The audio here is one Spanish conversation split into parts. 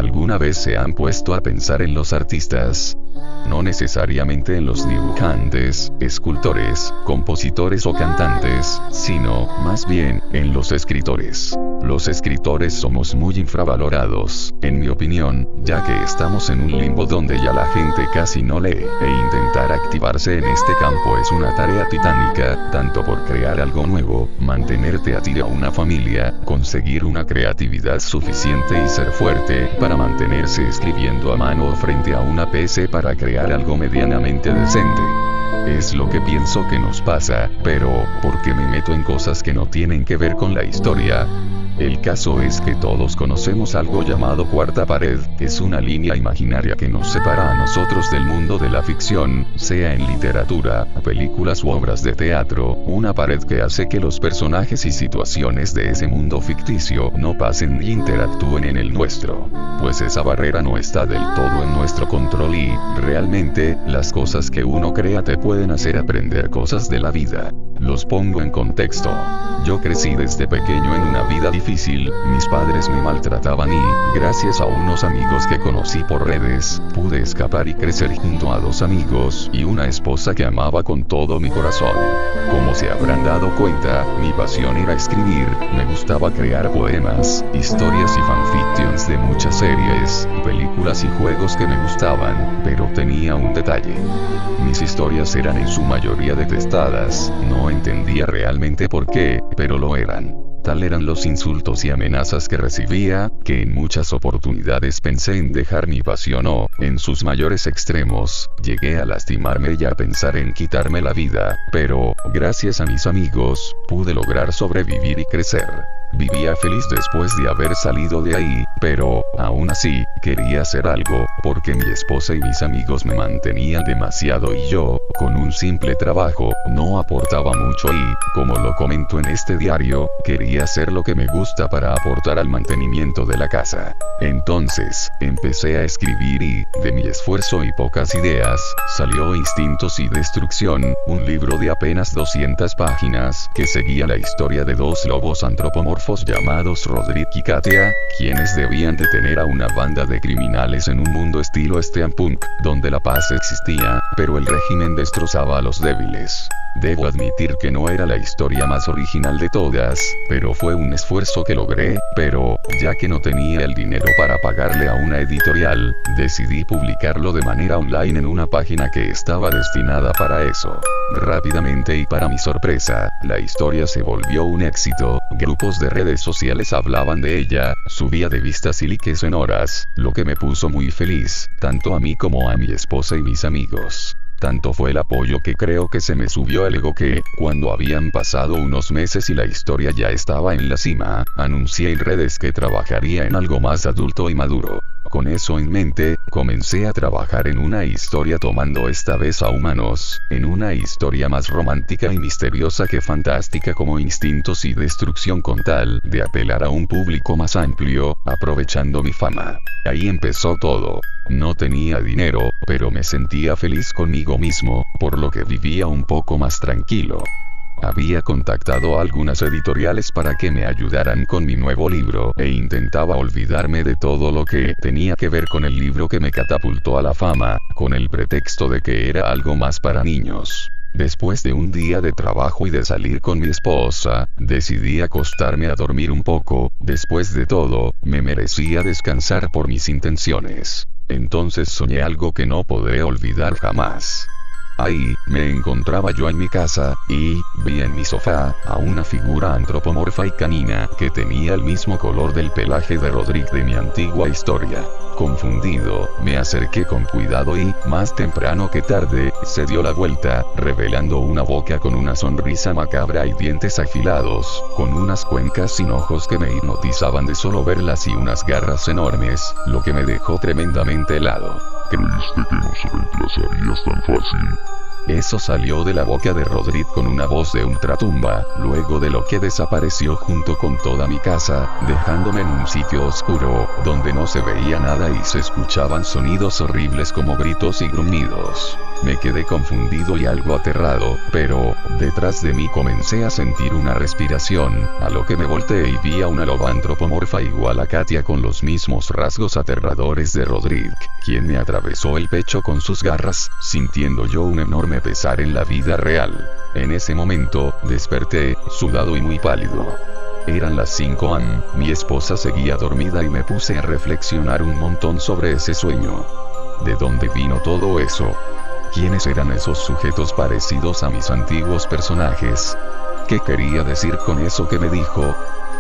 ¿Alguna vez se han puesto a pensar en los artistas? No necesariamente en los dibujantes, escultores, compositores o cantantes, sino, más bien, en los escritores. Los escritores somos muy infravalorados, en mi opinión, ya que estamos en un limbo donde ya la gente casi no lee, e intentar activarse en este campo es una tarea titánica, tanto por crear algo nuevo, mantenerte a ti a una familia, conseguir una creatividad suficiente y ser fuerte, para mantenerse escribiendo a mano o frente a una PC para crear algo medianamente decente. Es lo que pienso que nos pasa, pero, ¿por qué me meto en cosas que no tienen que ver con la historia? El caso es que todos conocemos algo llamado cuarta pared, que es una línea imaginaria que nos separa a nosotros del mundo de la ficción, sea en literatura, películas u obras de teatro, una pared que hace que los personajes y situaciones de ese mundo ficticio no pasen ni interactúen en el nuestro. Pues esa barrera no está del todo en nuestro control y, realmente, las cosas que uno crea te pueden hacer aprender cosas de la vida. Los pongo en contexto. Yo crecí desde pequeño en una vida difícil, mis padres me maltrataban y, gracias a unos amigos que conocí por redes, pude escapar y crecer junto a 2 amigos y una esposa que amaba con todo mi corazón. Como se habrán dado cuenta, mi pasión era escribir, me gustaba crear poemas, historias y fanfictions de muchas series, películas y juegos que me gustaban, pero tenía un detalle. Mis historias eran en su mayoría detestadas, no entendía realmente por qué, pero lo eran. Tal eran los insultos y amenazas que recibía, que en muchas oportunidades pensé en dejar mi pasión o, en sus mayores extremos, llegué a lastimarme y a pensar en quitarme la vida, pero, gracias a mis amigos, pude lograr sobrevivir y crecer. Vivía feliz después de haber salido de ahí, pero, aún así, quería hacer algo, porque mi esposa y mis amigos me mantenían demasiado y yo, con un simple trabajo, no aportaba mucho y, como lo comento en este diario, quería hacer lo que me gusta para aportar al mantenimiento de la casa. Entonces, empecé a escribir y, de mi esfuerzo y pocas ideas, salió Instintos y Destrucción, un libro de apenas 200 páginas, que seguía la historia de 2 lobos antropomorfos llamados Roderick y Katia, quienes debían detener a una banda de criminales en un mundo estilo steampunk, donde la paz existía, pero el régimen destrozaba a los débiles. Debo admitir que no era la historia más original de todas, pero fue un esfuerzo que logré, pero, ya que no tenía el dinero para pagarle a una editorial, decidí publicarlo de manera online en una página que estaba destinada para eso. Rápidamente y para mi sorpresa, la historia se volvió un éxito, grupos de redes sociales hablaban de ella, subía de vistas y likes en horas, lo que me puso muy feliz, tanto a mí como a mi esposa y mis amigos. Tanto fue el apoyo que creo que se me subió el ego que, cuando habían pasado unos meses y la historia ya estaba en la cima, anuncié en redes que trabajaría en algo más adulto y maduro. Con eso en mente, comencé a trabajar en una historia tomando esta vez a humanos, en una historia más romántica y misteriosa que fantástica como Instintos y Destrucción con tal de apelar a un público más amplio, aprovechando mi fama. Ahí empezó todo. No tenía dinero, pero me sentía feliz conmigo mismo, por lo que vivía un poco más tranquilo. Había contactado a algunas editoriales para que me ayudaran con mi nuevo libro, e intentaba olvidarme de todo lo que tenía que ver con el libro que me catapultó a la fama, con el pretexto de que era algo más para niños. Después de un día de trabajo y de salir con mi esposa, decidí acostarme a dormir un poco, después de todo, me merecía descansar por mis intenciones. Entonces soñé algo que no podré olvidar jamás. Ahí, me encontraba yo en mi casa, y, vi en mi sofá, a una figura antropomorfa y canina, que tenía el mismo color del pelaje de Roderick de mi antigua historia. Confundido, me acerqué con cuidado y, más temprano que tarde, se dio la vuelta, revelando una boca con una sonrisa macabra y dientes afilados, con unas cuencas sin ojos que me hipnotizaban de solo verlas y unas garras enormes, lo que me dejó tremendamente helado. ¿Creíste que nos reemplazarías tan fácil? Eso salió de la boca de Rodríguez con una voz de ultratumba, luego de lo que desapareció junto con toda mi casa, dejándome en un sitio oscuro, donde no se veía nada y se escuchaban sonidos horribles como gritos y gruñidos. Me quedé confundido y algo aterrado, pero, detrás de mí comencé a sentir una respiración, a lo que me volteé y vi a una loba antropomorfa igual a Katia con los mismos rasgos aterradores de Rodríguez, quien me atravesó el pecho con sus garras, sintiendo yo un enorme pesar en la vida real. En ese momento, desperté, sudado y muy pálido. Eran las 5 am, mi esposa seguía dormida y me puse a reflexionar un montón sobre ese sueño. ¿De dónde vino todo eso? ¿Quiénes eran esos sujetos parecidos a mis antiguos personajes? ¿Qué quería decir con eso que me dijo?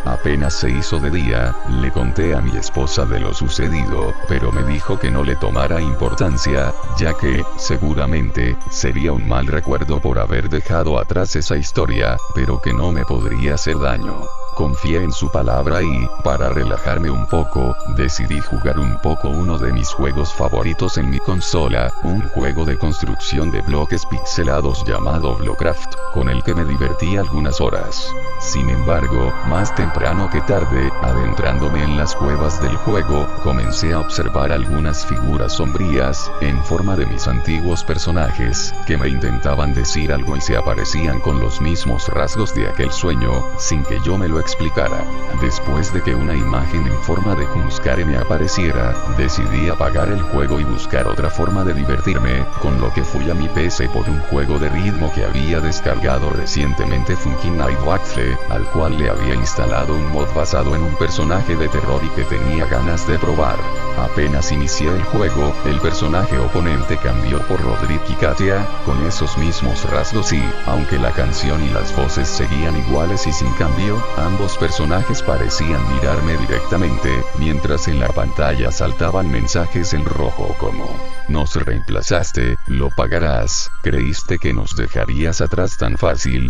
Apenas se hizo de día, le conté a mi esposa de lo sucedido, pero me dijo que no le tomara importancia, ya que, seguramente, sería un mal recuerdo por haber dejado atrás esa historia, pero que no me podría hacer daño. Confié en su palabra y, para relajarme un poco, decidí jugar un poco uno de mis juegos favoritos en mi consola, un juego de construcción de bloques pixelados llamado Blocraft, con el que me divertí algunas horas. Sin embargo, más temprano que tarde, adentrándome en las cuevas del juego, comencé a observar algunas figuras sombrías, en forma de mis antiguos personajes, que me intentaban decir algo y se aparecían con los mismos rasgos de aquel sueño, sin que yo me lo explicara. Después de que una imagen en forma de Jumpscare me apareciera, decidí apagar el juego y buscar otra forma de divertirme, con lo que fui a mi PC por un juego de ritmo que había descargado recientemente, Funky Night Waffle, al cual le había instalado un mod basado en un personaje de terror y que tenía ganas de probar. Apenas inicié el juego, el personaje oponente cambió por Rodríguez y Katia, con esos mismos rasgos y, aunque la canción y las voces seguían iguales y sin cambio, ambos personajes parecían mirarme directamente, mientras en la pantalla saltaban mensajes en rojo como: "Nos reemplazaste, lo pagarás, creíste que nos dejarías atrás tan fácil.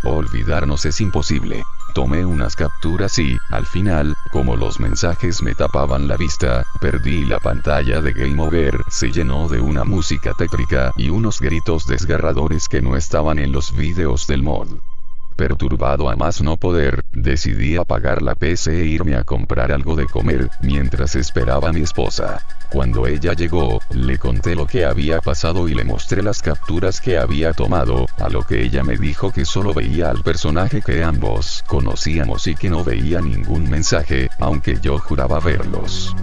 Olvidarnos es imposible". Tomé unas capturas y, al final, como los mensajes me tapaban la vista, perdí y la pantalla de Game Over se llenó de una música tétrica y unos gritos desgarradores que no estaban en los vídeos del mod. Perturbado a más no poder, decidí apagar la PC e irme a comprar algo de comer, mientras esperaba a mi esposa. Cuando ella llegó, le conté lo que había pasado y le mostré las capturas que había tomado, a lo que ella me dijo que solo veía al personaje que ambos conocíamos y que no veía ningún mensaje, aunque yo juraba verlos.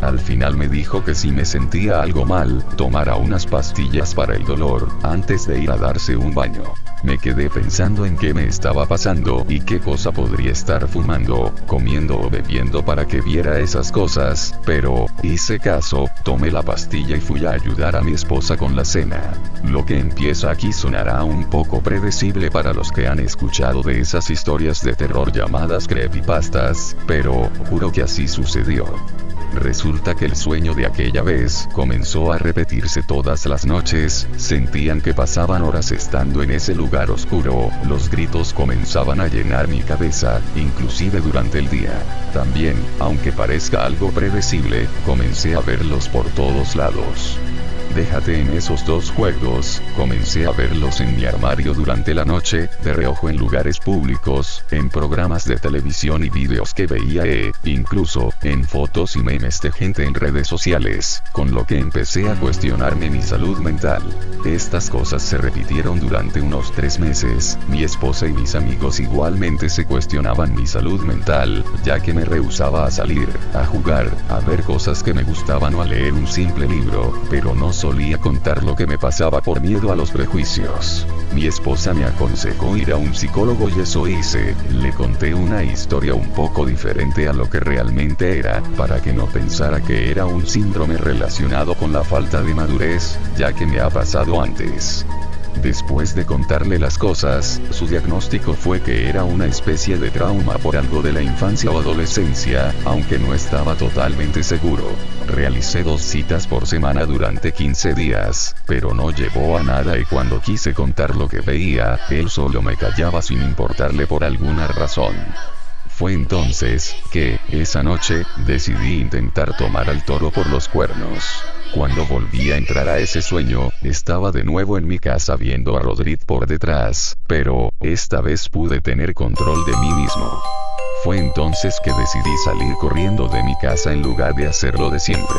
Al final me dijo que si me sentía algo mal, tomara unas pastillas para el dolor, antes de ir a darse un baño. Me quedé pensando en qué me estaba pasando y qué cosa podría estar fumando, comiendo o bebiendo para que viera esas cosas, pero, hice caso, tomé la pastilla y fui a ayudar a mi esposa con la cena. Lo que empieza aquí sonará un poco predecible para los que han escuchado de esas historias de terror llamadas creepypastas, pero, juro que así sucedió. Resulta que el sueño de aquella vez comenzó a repetirse todas las noches, sentían que pasaban horas estando en ese lugar oscuro, los gritos comenzaban a llenar mi cabeza, inclusive durante el día. También, aunque parezca algo predecible, comencé a verlos por todos lados. Déjate en esos dos juegos, comencé a verlos en mi armario durante la noche, de reojo en lugares públicos, en programas de televisión y vídeos que veía incluso, en fotos y memes de gente en redes sociales, con lo que empecé a cuestionarme mi salud mental. Estas cosas se repitieron durante unos 3 meses, mi esposa y mis amigos igualmente se cuestionaban mi salud mental, ya que me rehusaba a salir, a jugar, a ver cosas que me gustaban o a leer un simple libro, pero no solía contar lo que me pasaba por miedo a los prejuicios. Mi esposa me aconsejó ir a un psicólogo y eso hice, le conté una historia un poco diferente a lo que realmente era, para que no pensara que era un síndrome relacionado con la falta de madurez, ya que me ha pasado antes. Después de contarle las cosas, su diagnóstico fue que era una especie de trauma por algo de la infancia o adolescencia, aunque no estaba totalmente seguro. Realicé 2 citas por semana durante 15 días, pero no llevó a nada y cuando quise contar lo que veía, él solo me callaba sin importarle por alguna razón. Fue entonces, que, esa noche, decidí intentar tomar al toro por los cuernos. Cuando volví a entrar a ese sueño, estaba de nuevo en mi casa viendo a Rodríguez por detrás, pero, esta vez pude tener control de mí mismo. Fue entonces que decidí salir corriendo de mi casa en lugar de hacerlo de siempre.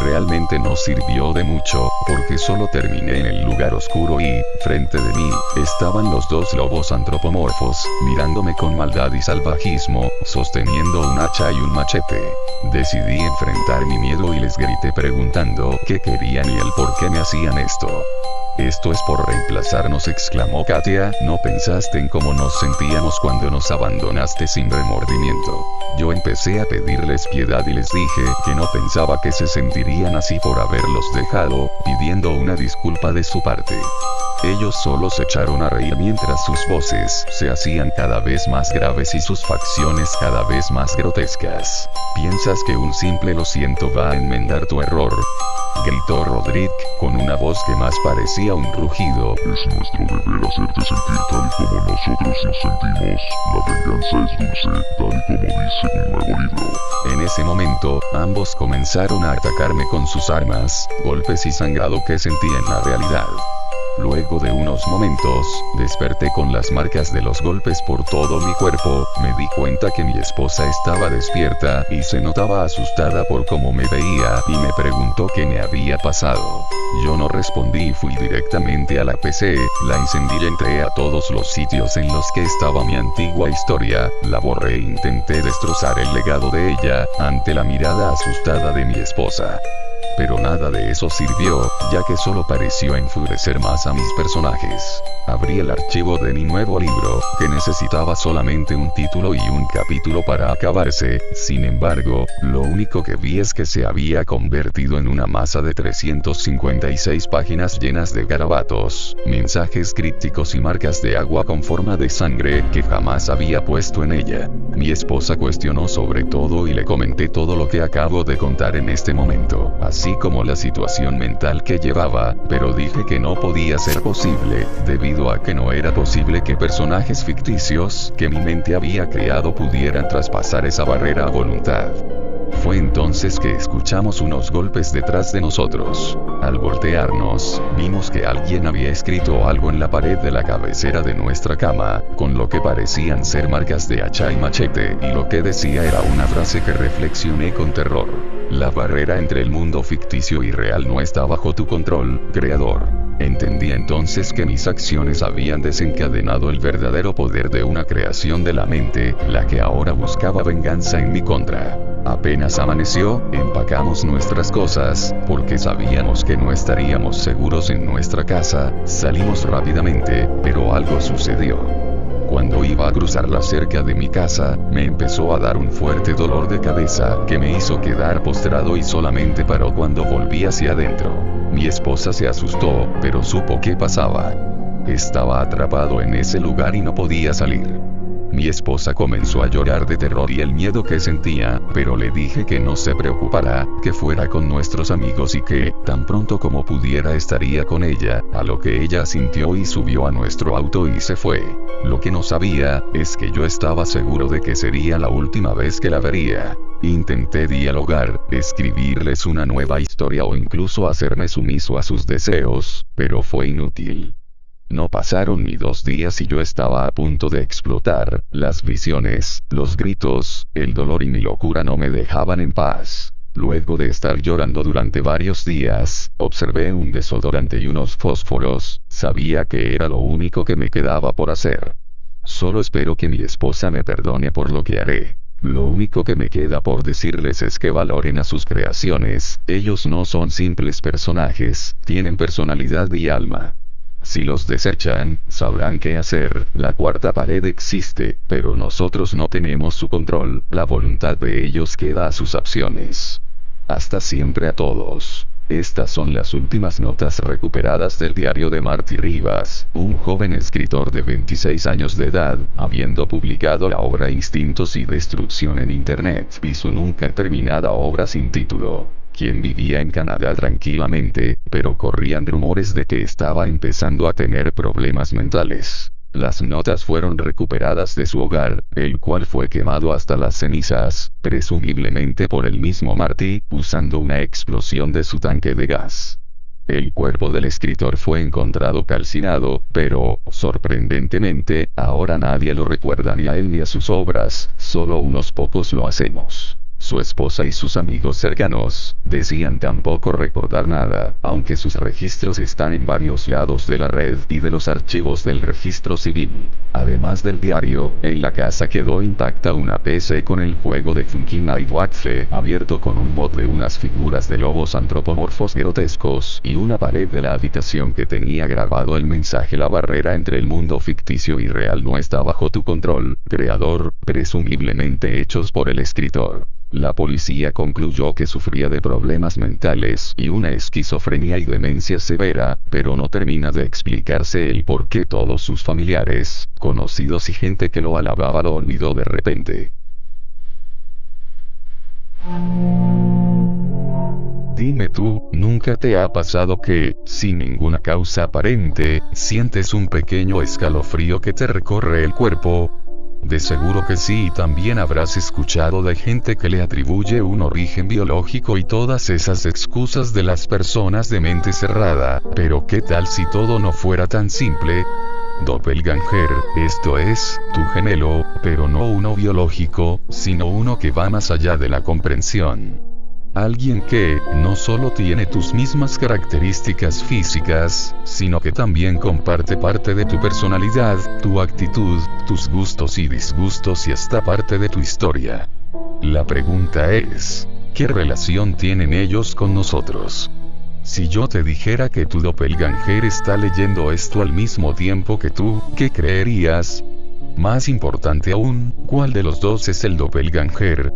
Realmente no sirvió de mucho, porque solo terminé en el lugar oscuro y, frente de mí, estaban los dos lobos antropomorfos, mirándome con maldad y salvajismo, sosteniendo un hacha y un machete. Decidí enfrentar mi miedo y les grité preguntando qué querían y el por qué me hacían esto. Esto es por reemplazarnos, exclamó Katia. No pensaste en cómo nos sentíamos cuando nos abandonaste sin remordimiento. Yo empecé a pedirles piedad y les dije que no pensaba que se sentirían así por haberlos dejado, pidiendo una disculpa de su parte. Ellos solo se echaron a reír mientras sus voces se hacían cada vez más graves y sus facciones cada vez más grotescas. ¿Piensas que un simple lo siento va a enmendar tu error?, gritó Rodríguez, con una voz que más parecía un rugido. Es nuestro deber hacerte sentir tal como nosotros nos sentimos. La venganza es dulce, tal como dice mi nuevo libro. En ese momento, ambos comenzaron a atacarme con sus armas, golpes y sangrado que sentí en la realidad. Luego de unos momentos, desperté con las marcas de los golpes por todo mi cuerpo. Me di cuenta que mi esposa estaba despierta y se notaba asustada por cómo me veía y me preguntó qué me había pasado. Yo no respondí y fui directamente a la PC, la encendí y entré a todos los sitios en los que estaba mi antigua historia, la borré e intenté destrozar el legado de ella, ante la mirada asustada de mi esposa. Pero nada de eso sirvió, ya que solo pareció enfurecer más a mis personajes. Abrí el archivo de mi nuevo libro, que necesitaba solamente un título y un capítulo para acabarse. Sin embargo, lo único que vi es que se había convertido en una masa de 356 páginas llenas de garabatos, mensajes crípticos y marcas de agua con forma de sangre que jamás había puesto en ella. Mi esposa cuestionó sobre todo y le comenté todo lo que acabo de contar en este momento, así como la situación mental que llevaba, pero dije que no podía ser posible, debido a que no era posible que personajes ficticios que mi mente había creado pudieran traspasar esa barrera a voluntad. Fue entonces que escuchamos unos golpes detrás de nosotros. Al voltearnos, vimos que alguien había escrito algo en la pared de la cabecera de nuestra cama, con lo que parecían ser marcas de hacha y machete, y lo que decía era una frase que reflexioné con terror. La barrera entre el mundo ficticio y real no está bajo tu control, creador. Entendí entonces que mis acciones habían desencadenado el verdadero poder de una creación de la mente, la que ahora buscaba venganza en mi contra. Apenas amaneció, empacamos nuestras cosas, porque sabíamos que no estaríamos seguros en nuestra casa, salimos rápidamente, pero algo sucedió. Cuando iba a cruzar la cerca de mi casa, me empezó a dar un fuerte dolor de cabeza, que me hizo quedar postrado y solamente paró cuando volví hacia adentro. Mi esposa se asustó, pero supo qué pasaba. Estaba atrapado en ese lugar y no podía salir. Mi esposa comenzó a llorar de terror y el miedo que sentía, pero le dije que no se preocupara, que fuera con nuestros amigos y que, tan pronto como pudiera estaría con ella, a lo que ella asintió y subió a nuestro auto y se fue. Lo que no sabía, es que yo estaba seguro de que sería la última vez que la vería. Intenté dialogar, escribirles una nueva historia o incluso hacerme sumiso a sus deseos, pero fue inútil. No pasaron ni 2 días y yo estaba a punto de explotar. Las visiones, los gritos, el dolor y mi locura no me dejaban en paz. Luego de estar llorando durante varios días, observé un desodorante y unos fósforos. Sabía que era lo único que me quedaba por hacer. Solo espero que mi esposa me perdone por lo que haré. Lo único que me queda por decirles es que valoren a sus creaciones. Ellos no son simples personajes, tienen personalidad y alma. Si los desechan, sabrán qué hacer. La cuarta pared existe, pero nosotros no tenemos su control. La voluntad de ellos queda a sus acciones. Hasta siempre a todos. Estas son las últimas notas recuperadas del diario de Marty Rivas, un joven escritor de 26 años de edad, habiendo publicado la obra Instintos y Destrucción en Internet y su nunca terminada obra sin título. Quien vivía en Canadá tranquilamente, pero corrían rumores de que estaba empezando a tener problemas mentales. Las notas fueron recuperadas de su hogar, el cual fue quemado hasta las cenizas, presumiblemente por el mismo Marty, usando una explosión de su tanque de gas. El cuerpo del escritor fue encontrado calcinado, pero, sorprendentemente, ahora nadie lo recuerda ni a él ni a sus obras, solo unos pocos lo hacemos. Su esposa y sus amigos cercanos decían tampoco recordar nada, aunque sus registros están en varios lados de la red y de los archivos del registro civil. Además del diario, en la casa quedó intacta una PC con el juego de Funky Night Watch abierto con un mod de unas figuras de lobos antropomorfos grotescos y una pared de la habitación que tenía grabado el mensaje: la barrera entre el mundo ficticio y real no está bajo tu control, creador, presumiblemente hechos por el escritor. La policía concluyó que sufría de problemas mentales y una esquizofrenia y demencia severa, pero no termina de explicarse el por qué todos sus familiares, conocidos y gente que lo alababa lo olvidó de repente. Dime tú, ¿nunca te ha pasado que, sin ninguna causa aparente, sientes un pequeño escalofrío que te recorre el cuerpo? De seguro que sí, y también habrás escuchado de gente que le atribuye un origen biológico y todas esas excusas de las personas de mente cerrada, pero ¿qué tal si todo no fuera tan simple? Doppelganger, esto es, tu gemelo, pero no uno biológico, sino uno que va más allá de la comprensión. Alguien que, no solo tiene tus mismas características físicas, sino que también comparte parte de tu personalidad, tu actitud, tus gustos y disgustos y hasta parte de tu historia. La pregunta es, ¿qué relación tienen ellos con nosotros? Si yo te dijera que tu doppelganger está leyendo esto al mismo tiempo que tú, ¿qué creerías? Más importante aún, ¿cuál de los dos es el doppelganger?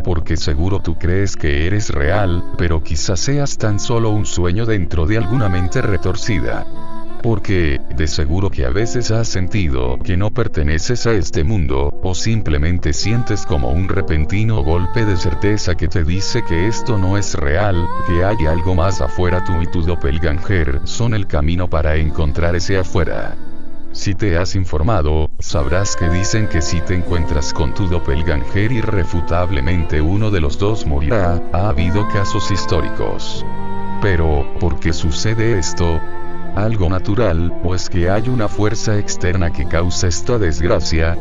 Porque seguro tú crees que eres real, pero quizás seas tan solo un sueño dentro de alguna mente retorcida. Porque, de seguro que a veces has sentido que no perteneces a este mundo, o simplemente sientes como un repentino golpe de certeza que te dice que esto no es real, que hay algo más afuera. Tú y tu doppelganger son el camino para encontrar ese afuera. Si te has informado, sabrás que dicen que si te encuentras con tu doppelganger irrefutablemente uno de los dos morirá. Ha habido casos históricos. Pero, ¿por qué sucede esto? ¿Algo natural, o es que hay una fuerza externa que causa esta desgracia?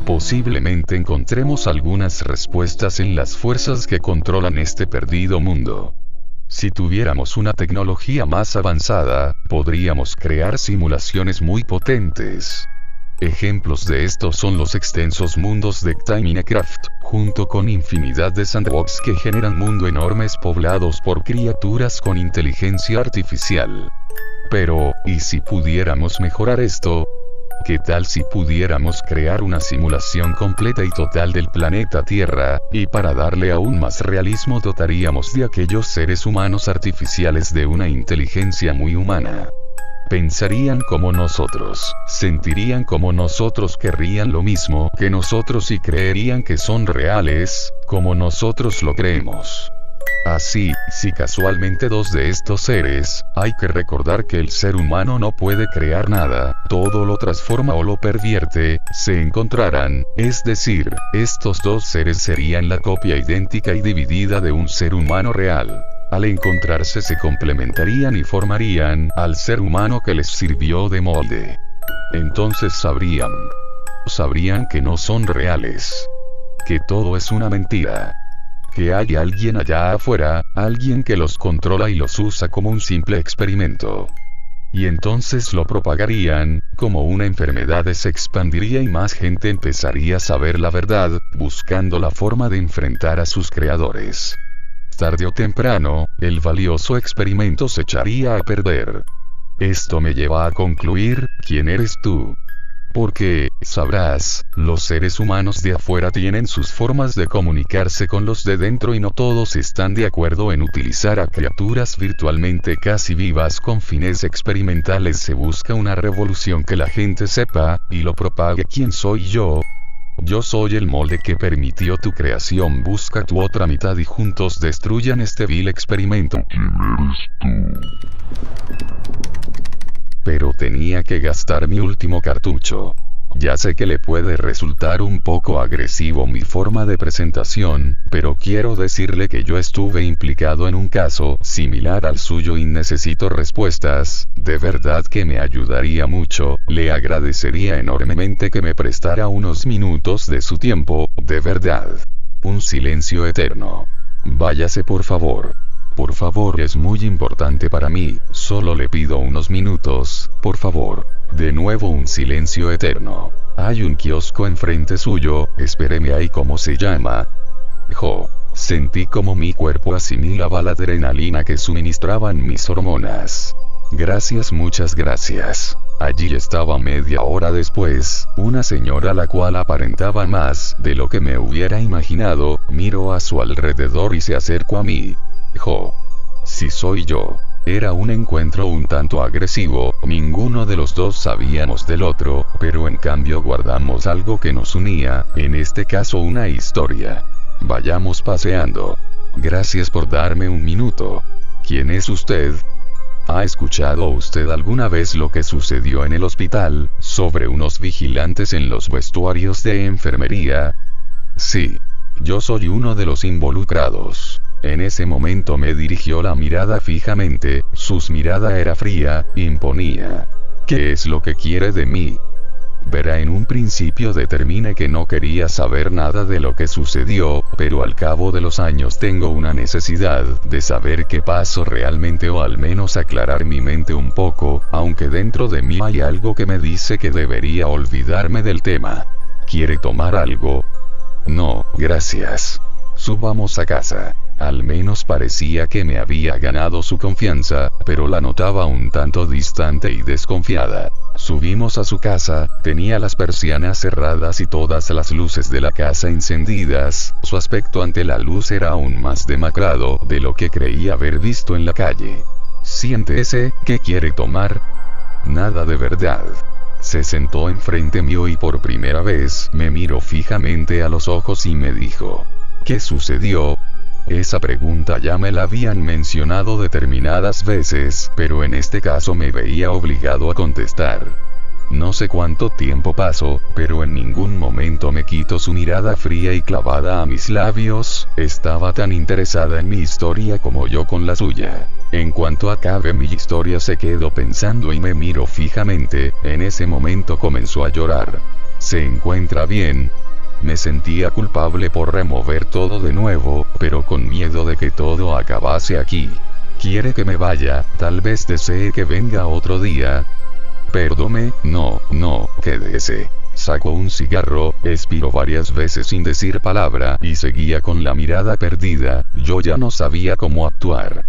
Posiblemente encontremos algunas respuestas en las fuerzas que controlan este perdido mundo. Si tuviéramos una tecnología más avanzada, podríamos crear simulaciones muy potentes. Ejemplos de esto son los extensos mundos de Minecraft, junto con infinidad de sandbox que generan mundo enormes poblados por criaturas con inteligencia artificial. Pero, ¿y si pudiéramos mejorar esto? ¿Qué tal si pudiéramos crear una simulación completa y total del planeta Tierra, y para darle aún más realismo dotaríamos de aquellos seres humanos artificiales de una inteligencia muy humana? Pensarían como nosotros, sentirían como nosotros, querrían lo mismo que nosotros y creerían que son reales, como nosotros lo creemos. Así, si casualmente dos de estos seres, hay que recordar que el ser humano no puede crear nada, todo lo transforma o lo pervierte, se encontraran, es decir, estos dos seres serían la copia idéntica y dividida de un ser humano real. Al encontrarse se complementarían y formarían al ser humano que les sirvió de molde. Entonces sabrían que no son reales, que todo es una mentira, que hay alguien allá afuera, alguien que los controla y los usa como un simple experimento. Y entonces lo propagarían, como una enfermedad se expandiría y más gente empezaría a saber la verdad, buscando la forma de enfrentar a sus creadores. Tarde o temprano, el valioso experimento se echaría a perder. Esto me lleva a concluir, ¿quién eres tú? Porque, sabrás, los seres humanos de afuera tienen sus formas de comunicarse con los de dentro y no todos están de acuerdo en utilizar a criaturas virtualmente casi vivas con fines experimentales. Se busca una revolución que la gente sepa, y lo propague. ¿Quién soy yo? Yo soy el molde que permitió tu creación. Busca tu otra mitad y juntos destruyan este vil experimento. ¿Quién eres tú? pero tenía que gastar mi último cartucho. Ya sé que le puede resultar un poco agresivo mi forma de presentación, pero quiero decirle que yo estuve implicado en un caso similar al suyo y necesito respuestas. De verdad que me ayudaría mucho, le agradecería enormemente que me prestara unos minutos de su tiempo, de verdad. Un silencio eterno. Váyase por favor. Por favor, es muy importante para mí, solo le pido unos minutos, por favor. De nuevo un silencio eterno. Hay un kiosco enfrente suyo, espéreme ahí. ¿Cómo se llama? Sentí como mi cuerpo asimilaba la adrenalina que suministraban mis hormonas. Gracias, muchas gracias. Allí estaba media hora después, una señora la cual aparentaba más de lo que me hubiera imaginado, miró a su alrededor y se acercó a mí. Sí, soy yo. Era un encuentro un tanto agresivo, ninguno de los dos sabíamos del otro, pero en cambio guardamos algo que nos unía, en este caso una historia. Vayamos paseando. Gracias por darme un minuto. ¿Quién es usted? ¿Ha escuchado usted alguna vez lo que sucedió en el hospital, sobre unos vigilantes en los vestuarios de enfermería? Sí. Yo soy uno de los involucrados. En ese momento me dirigió la mirada fijamente, su mirada era fría, imponía. ¿Qué es lo que quiere de mí? Verá, en un principio determiné que no quería saber nada de lo que sucedió, pero al cabo de los años tengo una necesidad de saber qué pasó realmente, o al menos aclarar mi mente un poco, aunque dentro de mí hay algo que me dice que debería olvidarme del tema. ¿Quiere tomar algo? No, gracias. Subamos a casa. Al menos parecía que me había ganado su confianza, pero la notaba un tanto distante y desconfiada. Subimos a su casa, tenía las persianas cerradas y todas las luces de la casa encendidas. Su aspecto ante la luz era aún más demacrado de lo que creía haber visto en la calle. Siéntese, ¿qué quiere tomar? Nada, de verdad. Se sentó enfrente mío y por primera vez me miró fijamente a los ojos y me dijo: ¿qué sucedió? Esa pregunta ya me la habían mencionado determinadas veces, pero en este caso me veía obligado a contestar. No sé cuánto tiempo pasó, pero en ningún momento me quitó su mirada fría y clavada a mis labios. Estaba tan interesada en mi historia como yo con la suya. En cuanto acabe mi historia se quedó pensando y me miró fijamente. En ese momento comenzó a llorar. ¿Se encuentra bien? Me sentía culpable por remover todo de nuevo, pero con miedo de que todo acabase aquí. ¿Quiere que me vaya? Tal vez desee que venga otro día. Perdone, no, quédese. Sacó un cigarro, expiró varias veces sin decir palabra y seguía con la mirada perdida. Yo ya no sabía cómo actuar.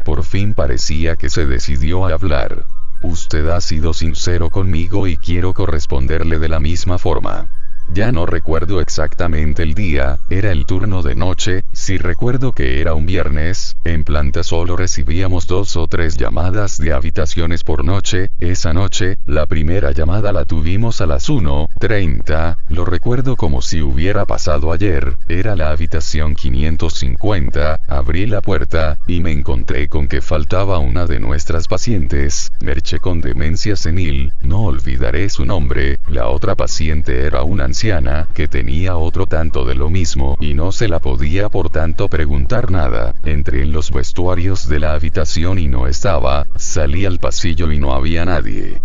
Por fin parecía que se decidió a hablar. Usted ha sido sincero conmigo y quiero corresponderle de la misma forma. Ya no recuerdo exactamente el día, era el turno de noche, sí recuerdo que era un viernes, en planta solo recibíamos 2 o 3 llamadas de habitaciones por noche. Esa noche, la primera llamada la tuvimos a las 1:30, lo recuerdo como si hubiera pasado ayer, era la habitación 550, abrí la puerta, y me encontré con que faltaba una de nuestras pacientes, Merche con demencia senil, no olvidaré su nombre. La otra paciente era una anciana que tenía otro tanto de lo mismo y no se la podía por tanto preguntar nada. Entré en los vestuarios de la habitación y no estaba, salí al pasillo y no había nadie.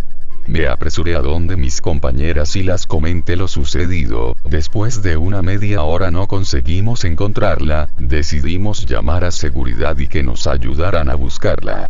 Me apresuré a donde mis compañeras y las comenté lo sucedido. Después de una media hora no conseguimos encontrarla, decidimos llamar a seguridad y que nos ayudaran a buscarla.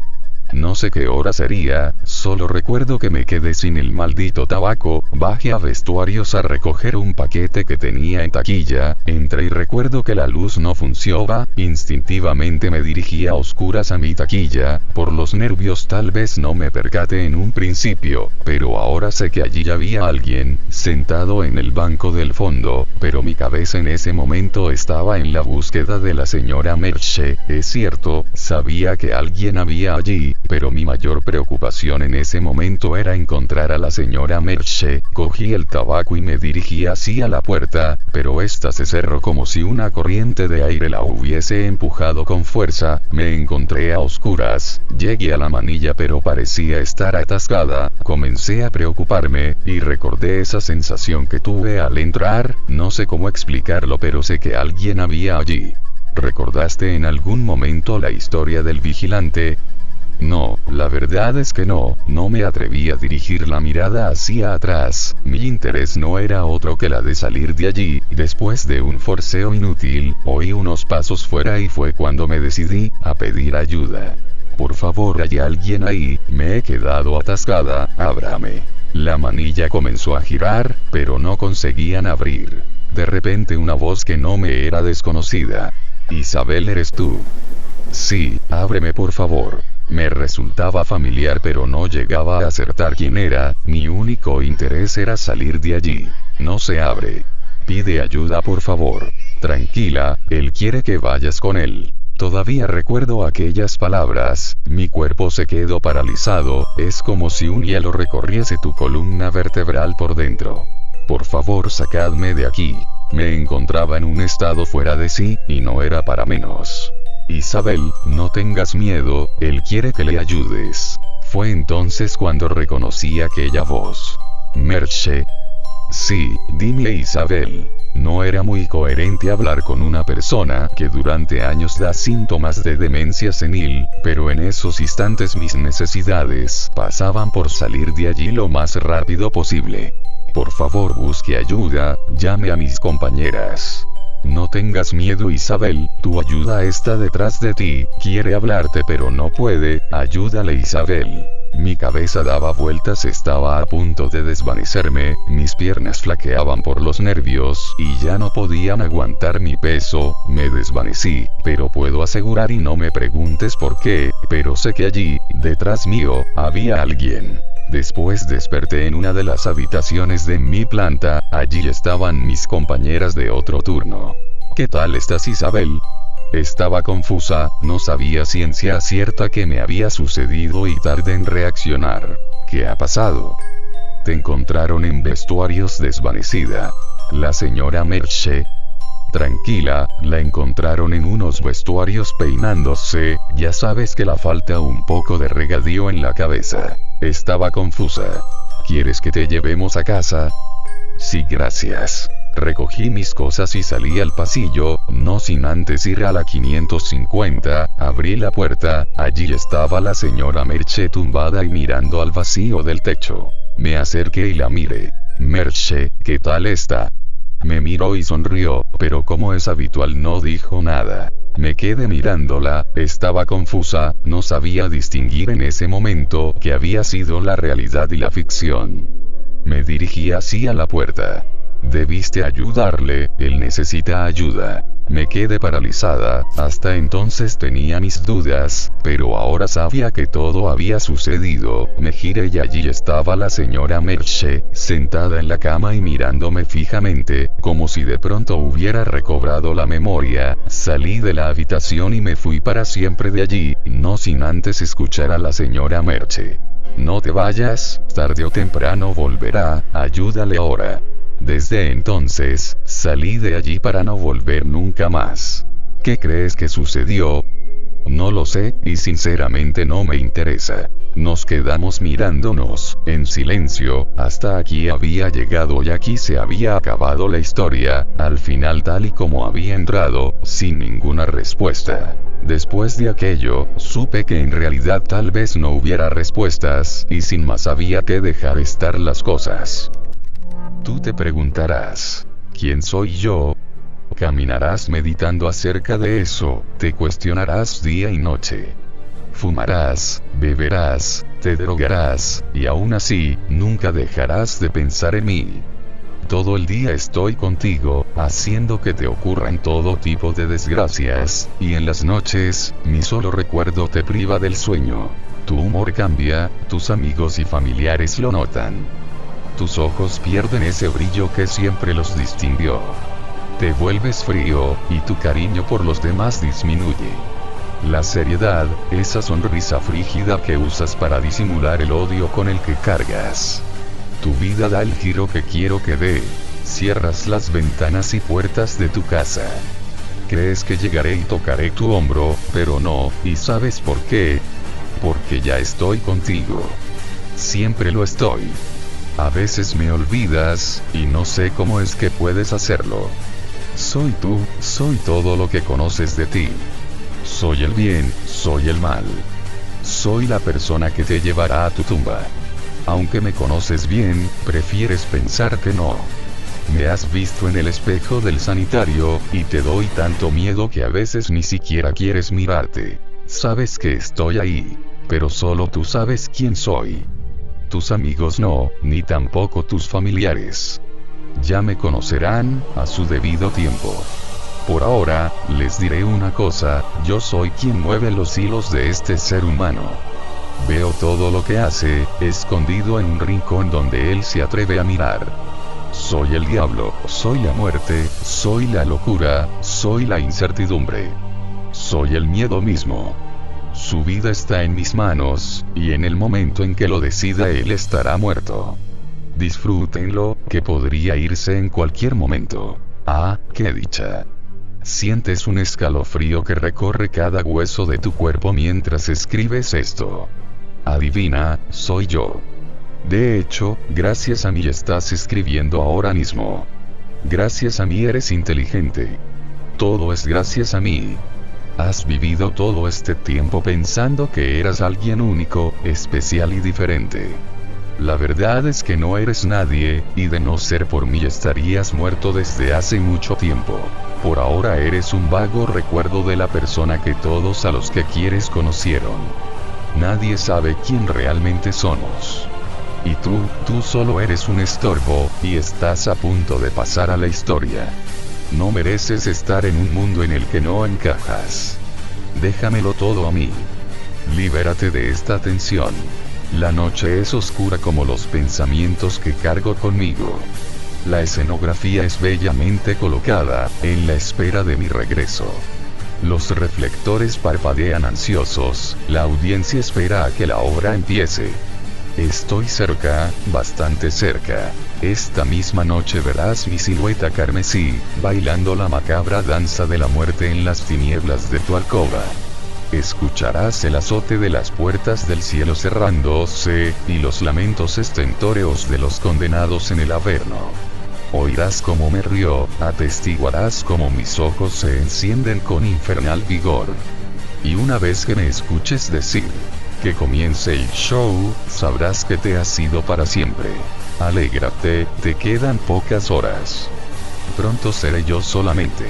No sé qué hora sería, solo recuerdo que me quedé sin el maldito tabaco, bajé a vestuarios a recoger un paquete que tenía en taquilla, entré y recuerdo que la luz no funcionaba, instintivamente me dirigí a oscuras a mi taquilla, por los nervios tal vez no me percaté en un principio, pero ahora sé que allí había alguien, sentado en el banco del fondo, pero mi cabeza en ese momento estaba en la búsqueda de la señora Merche. Es cierto, sabía que alguien había allí, pero mi mayor preocupación en ese momento era encontrar a la señora Merche. Cogí el tabaco y me dirigí hacia la puerta, pero esta se cerró como si una corriente de aire la hubiese empujado con fuerza. Me encontré a oscuras, llegué a la manilla pero parecía estar atascada. Comencé a preocuparme, y recordé esa sensación que tuve al entrar. No sé cómo explicarlo, pero sé que alguien había allí. ¿Recordaste en algún momento la historia del vigilante? No, la verdad es que no me atreví a dirigir la mirada hacia atrás. Mi interés no era otro que la de salir de allí. Después de un forceo inútil, oí unos pasos fuera y fue cuando me decidí a pedir ayuda. Por favor, ¿hay alguien ahí? Me he quedado atascada, ábrame. La manilla comenzó a girar, pero no conseguían abrir. De repente una voz que no me era desconocida. Isabel, ¿eres tú? Sí, ábreme por favor. Me resultaba familiar pero no llegaba a acertar quién era. Mi único interés era salir de allí. No se abre. Pide ayuda por favor. Tranquila, él quiere que vayas con él. Todavía recuerdo aquellas palabras, mi cuerpo se quedó paralizado, es como si un hielo recorriese tu columna vertebral por dentro. Por favor, sacadme de aquí. Me encontraba en un estado fuera de sí, y no era para menos. Isabel, no tengas miedo, él quiere que le ayudes. Fue entonces cuando reconocí aquella voz. Merche. Sí, dime Isabel. No era muy coherente hablar con una persona que durante años da síntomas de demencia senil, pero en esos instantes mis necesidades pasaban por salir de allí lo más rápido posible. Por favor, busque ayuda, llame a mis compañeras. No tengas miedo Isabel, tu ayuda está detrás de ti, quiere hablarte pero no puede, ayúdale Isabel. Mi cabeza daba vueltas, estaba a punto de desvanecerme, mis piernas flaqueaban por los nervios, y ya no podían aguantar mi peso, me desvanecí, pero puedo asegurar y no me preguntes por qué, pero sé que allí, detrás mío, había alguien. Después desperté en una de las habitaciones de mi planta, allí estaban mis compañeras de otro turno. ¿Qué tal estás Isabel? Estaba confusa, no sabía ciencia cierta qué me había sucedido y tardé en reaccionar. ¿Qué ha pasado? Te encontraron en vestuarios desvanecida. La señora Merche. Tranquila, la encontraron en unos vestuarios peinándose, ya sabes que la falta un poco de regadío en la cabeza. Estaba confusa. ¿Quieres que te llevemos a casa? Sí, gracias. Recogí mis cosas y salí al pasillo, no sin antes ir a la 550, abrí la puerta, allí estaba la señora Merche tumbada y mirando al vacío del techo. Me acerqué y la miré. Merche, ¿qué tal está? Me miró y sonrió, pero como es habitual no dijo nada. Me quedé mirándola, estaba confusa, no sabía distinguir en ese momento qué había sido la realidad y la ficción. Me dirigí hacia la puerta. Debiste ayudarle, él necesita ayuda. Me quedé paralizada, hasta entonces tenía mis dudas, pero ahora sabía que todo había sucedido. Me giré y allí estaba la señora Merche, sentada en la cama y mirándome fijamente, como si de pronto hubiera recobrado la memoria. Salí de la habitación y me fui para siempre de allí, no sin antes escuchar a la señora Merche. No te vayas, tarde o temprano volverá, ayúdale ahora. Desde entonces, salí de allí para no volver nunca más. ¿Qué crees que sucedió? No lo sé, y sinceramente no me interesa. Nos quedamos mirándonos, en silencio, hasta aquí había llegado y aquí se había acabado la historia, al final tal y como había entrado, sin ninguna respuesta. Después de aquello, supe que en realidad tal vez no hubiera respuestas, y sin más había que dejar estar las cosas. Tú te preguntarás, ¿quién soy yo? Caminarás meditando acerca de eso, te cuestionarás día y noche. Fumarás, beberás, te drogarás, y aún así, nunca dejarás de pensar en mí. Todo el día estoy contigo, haciendo que te ocurran todo tipo de desgracias, y en las noches, mi solo recuerdo te priva del sueño. Tu humor cambia, tus amigos y familiares lo notan. Tus ojos pierden ese brillo que siempre los distinguió. Te vuelves frío, y tu cariño por los demás disminuye. La seriedad, esa sonrisa frígida que usas para disimular el odio con el que cargas. Tu vida da el giro que quiero que dé. Cierras las ventanas y puertas de tu casa. Crees que llegaré y tocaré tu hombro, pero no, ¿y sabes por qué? Porque ya estoy contigo. Siempre lo estoy. A veces me olvidas, y no sé cómo es que puedes hacerlo. Soy tú, soy todo lo que conoces de ti. Soy el bien, soy el mal. Soy la persona que te llevará a tu tumba. Aunque me conoces bien, prefieres pensar que no. Me has visto en el espejo del sanitario, y te doy tanto miedo que a veces ni siquiera quieres mirarte. Sabes que estoy ahí, pero solo tú sabes quién soy. Tus amigos no, ni tampoco tus familiares. Ya me conocerán, a su debido tiempo. Por ahora, les diré una cosa, yo soy quien mueve los hilos de este ser humano. Veo todo lo que hace, escondido en un rincón donde él se atreve a mirar. Soy el diablo, soy la muerte, soy la locura, soy la incertidumbre. Soy el miedo mismo. Su vida está en mis manos, y en el momento en que lo decida él estará muerto. Disfrútenlo, que podría irse en cualquier momento. Ah, qué dicha. Sientes un escalofrío que recorre cada hueso de tu cuerpo mientras escribes esto. Adivina, soy yo. De hecho, gracias a mí estás escribiendo ahora mismo. Gracias a mí eres inteligente. Todo es gracias a mí. Has vivido todo este tiempo pensando que eras alguien único, especial y diferente. La verdad es que no eres nadie, y de no ser por mí estarías muerto desde hace mucho tiempo. Por ahora eres un vago recuerdo de la persona que todos a los que quieres conocieron. Nadie sabe quién realmente somos. Y tú solo eres un estorbo, y estás a punto de pasar a la historia. No mereces estar en un mundo en el que no encajas. Déjamelo todo a mí. Libérate de esta tensión. La noche es oscura como los pensamientos que cargo conmigo. La escenografía es bellamente colocada, en la espera de mi regreso. Los reflectores parpadean ansiosos, la audiencia espera a que la obra empiece. Estoy cerca, bastante cerca. Esta misma noche verás mi silueta carmesí, bailando la macabra danza de la muerte en las tinieblas de tu alcoba. Escucharás el azote de las puertas del cielo cerrándose, y los lamentos estentóreos de los condenados en el averno. Oirás cómo me río, atestiguarás cómo mis ojos se encienden con infernal vigor. Y una vez que me escuches decir que comience el show, sabrás que te has ido para siempre. Alégrate, te quedan pocas horas. Pronto seré yo solamente.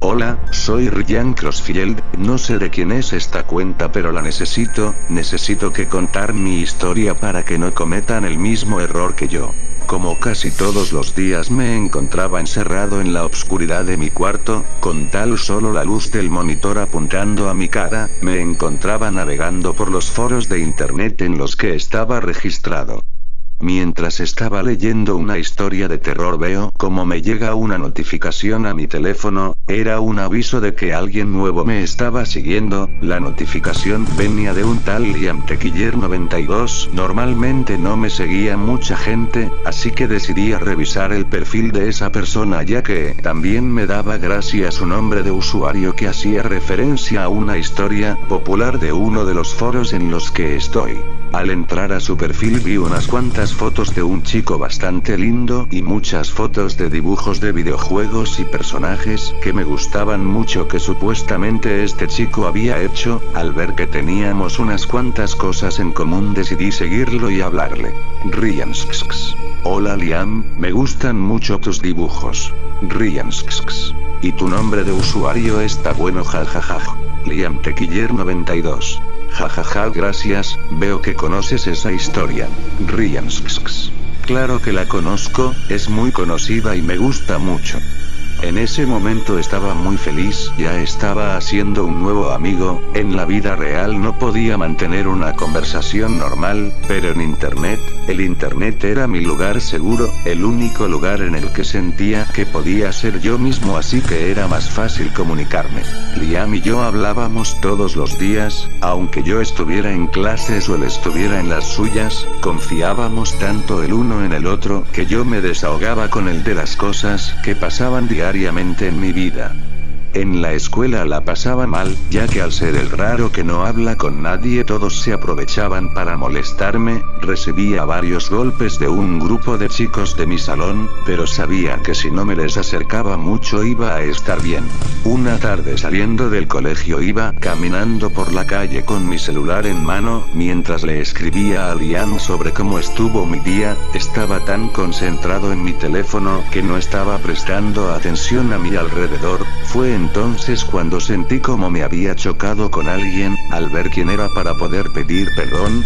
Hola, soy Ryan Crossfield, no sé de quién es esta cuenta pero la necesito que contar mi historia para que no cometan el mismo error que yo. Como casi todos los días me encontraba encerrado en la oscuridad de mi cuarto, con tan solo la luz del monitor apuntando a mi cara, me encontraba navegando por los foros de internet en los que estaba registrado. Mientras estaba leyendo una historia de terror veo como me llega una notificación a mi teléfono, era un aviso de que alguien nuevo me estaba siguiendo, la notificación venía de un tal Liam Tequiller 92, normalmente no me seguía mucha gente, así que decidí a revisar el perfil de esa persona ya que también me daba gracia su nombre de usuario que hacía referencia a una historia popular de uno de los foros en los que estoy. Al entrar a su perfil vi unas cuantas fotos de un chico bastante lindo y muchas fotos de dibujos de videojuegos y personajes que me gustaban mucho que supuestamente este chico había hecho. Al ver que teníamos unas cuantas cosas en común decidí seguirlo y hablarle. Ryan. Hola Liam, me gustan mucho tus dibujos. Ryan. Y tu nombre de usuario está bueno jajaja. Liam Tequiller 92. Jajaja, gracias, veo que conoces esa historia. Ryan. Claro que la conozco, es muy conocida y me gusta mucho. En ese momento estaba muy feliz, ya estaba haciendo un nuevo amigo. En la vida real no podía mantener una conversación normal, pero en internet, el internet era mi lugar seguro, el único lugar en el que sentía que podía ser yo mismo, así que era más fácil comunicarme. Liam y yo hablábamos todos los días, aunque yo estuviera en clases o él estuviera en las suyas, confiábamos tanto el uno en el otro que yo me desahogaba con él de las cosas que pasaban diariamente en mi vida. En la escuela la pasaba mal, ya que al ser el raro que no habla con nadie todos se aprovechaban para molestarme, recibía varios golpes de un grupo de chicos de mi salón, pero sabía que si no me les acercaba mucho iba a estar bien. Una tarde saliendo del colegio iba caminando por la calle con mi celular en mano, mientras le escribía a Liam sobre cómo estuvo mi día, estaba tan concentrado en mi teléfono que no estaba prestando atención a mi alrededor. Fue entonces cuando sentí como me había chocado con alguien. Al ver quién era para poder pedir perdón,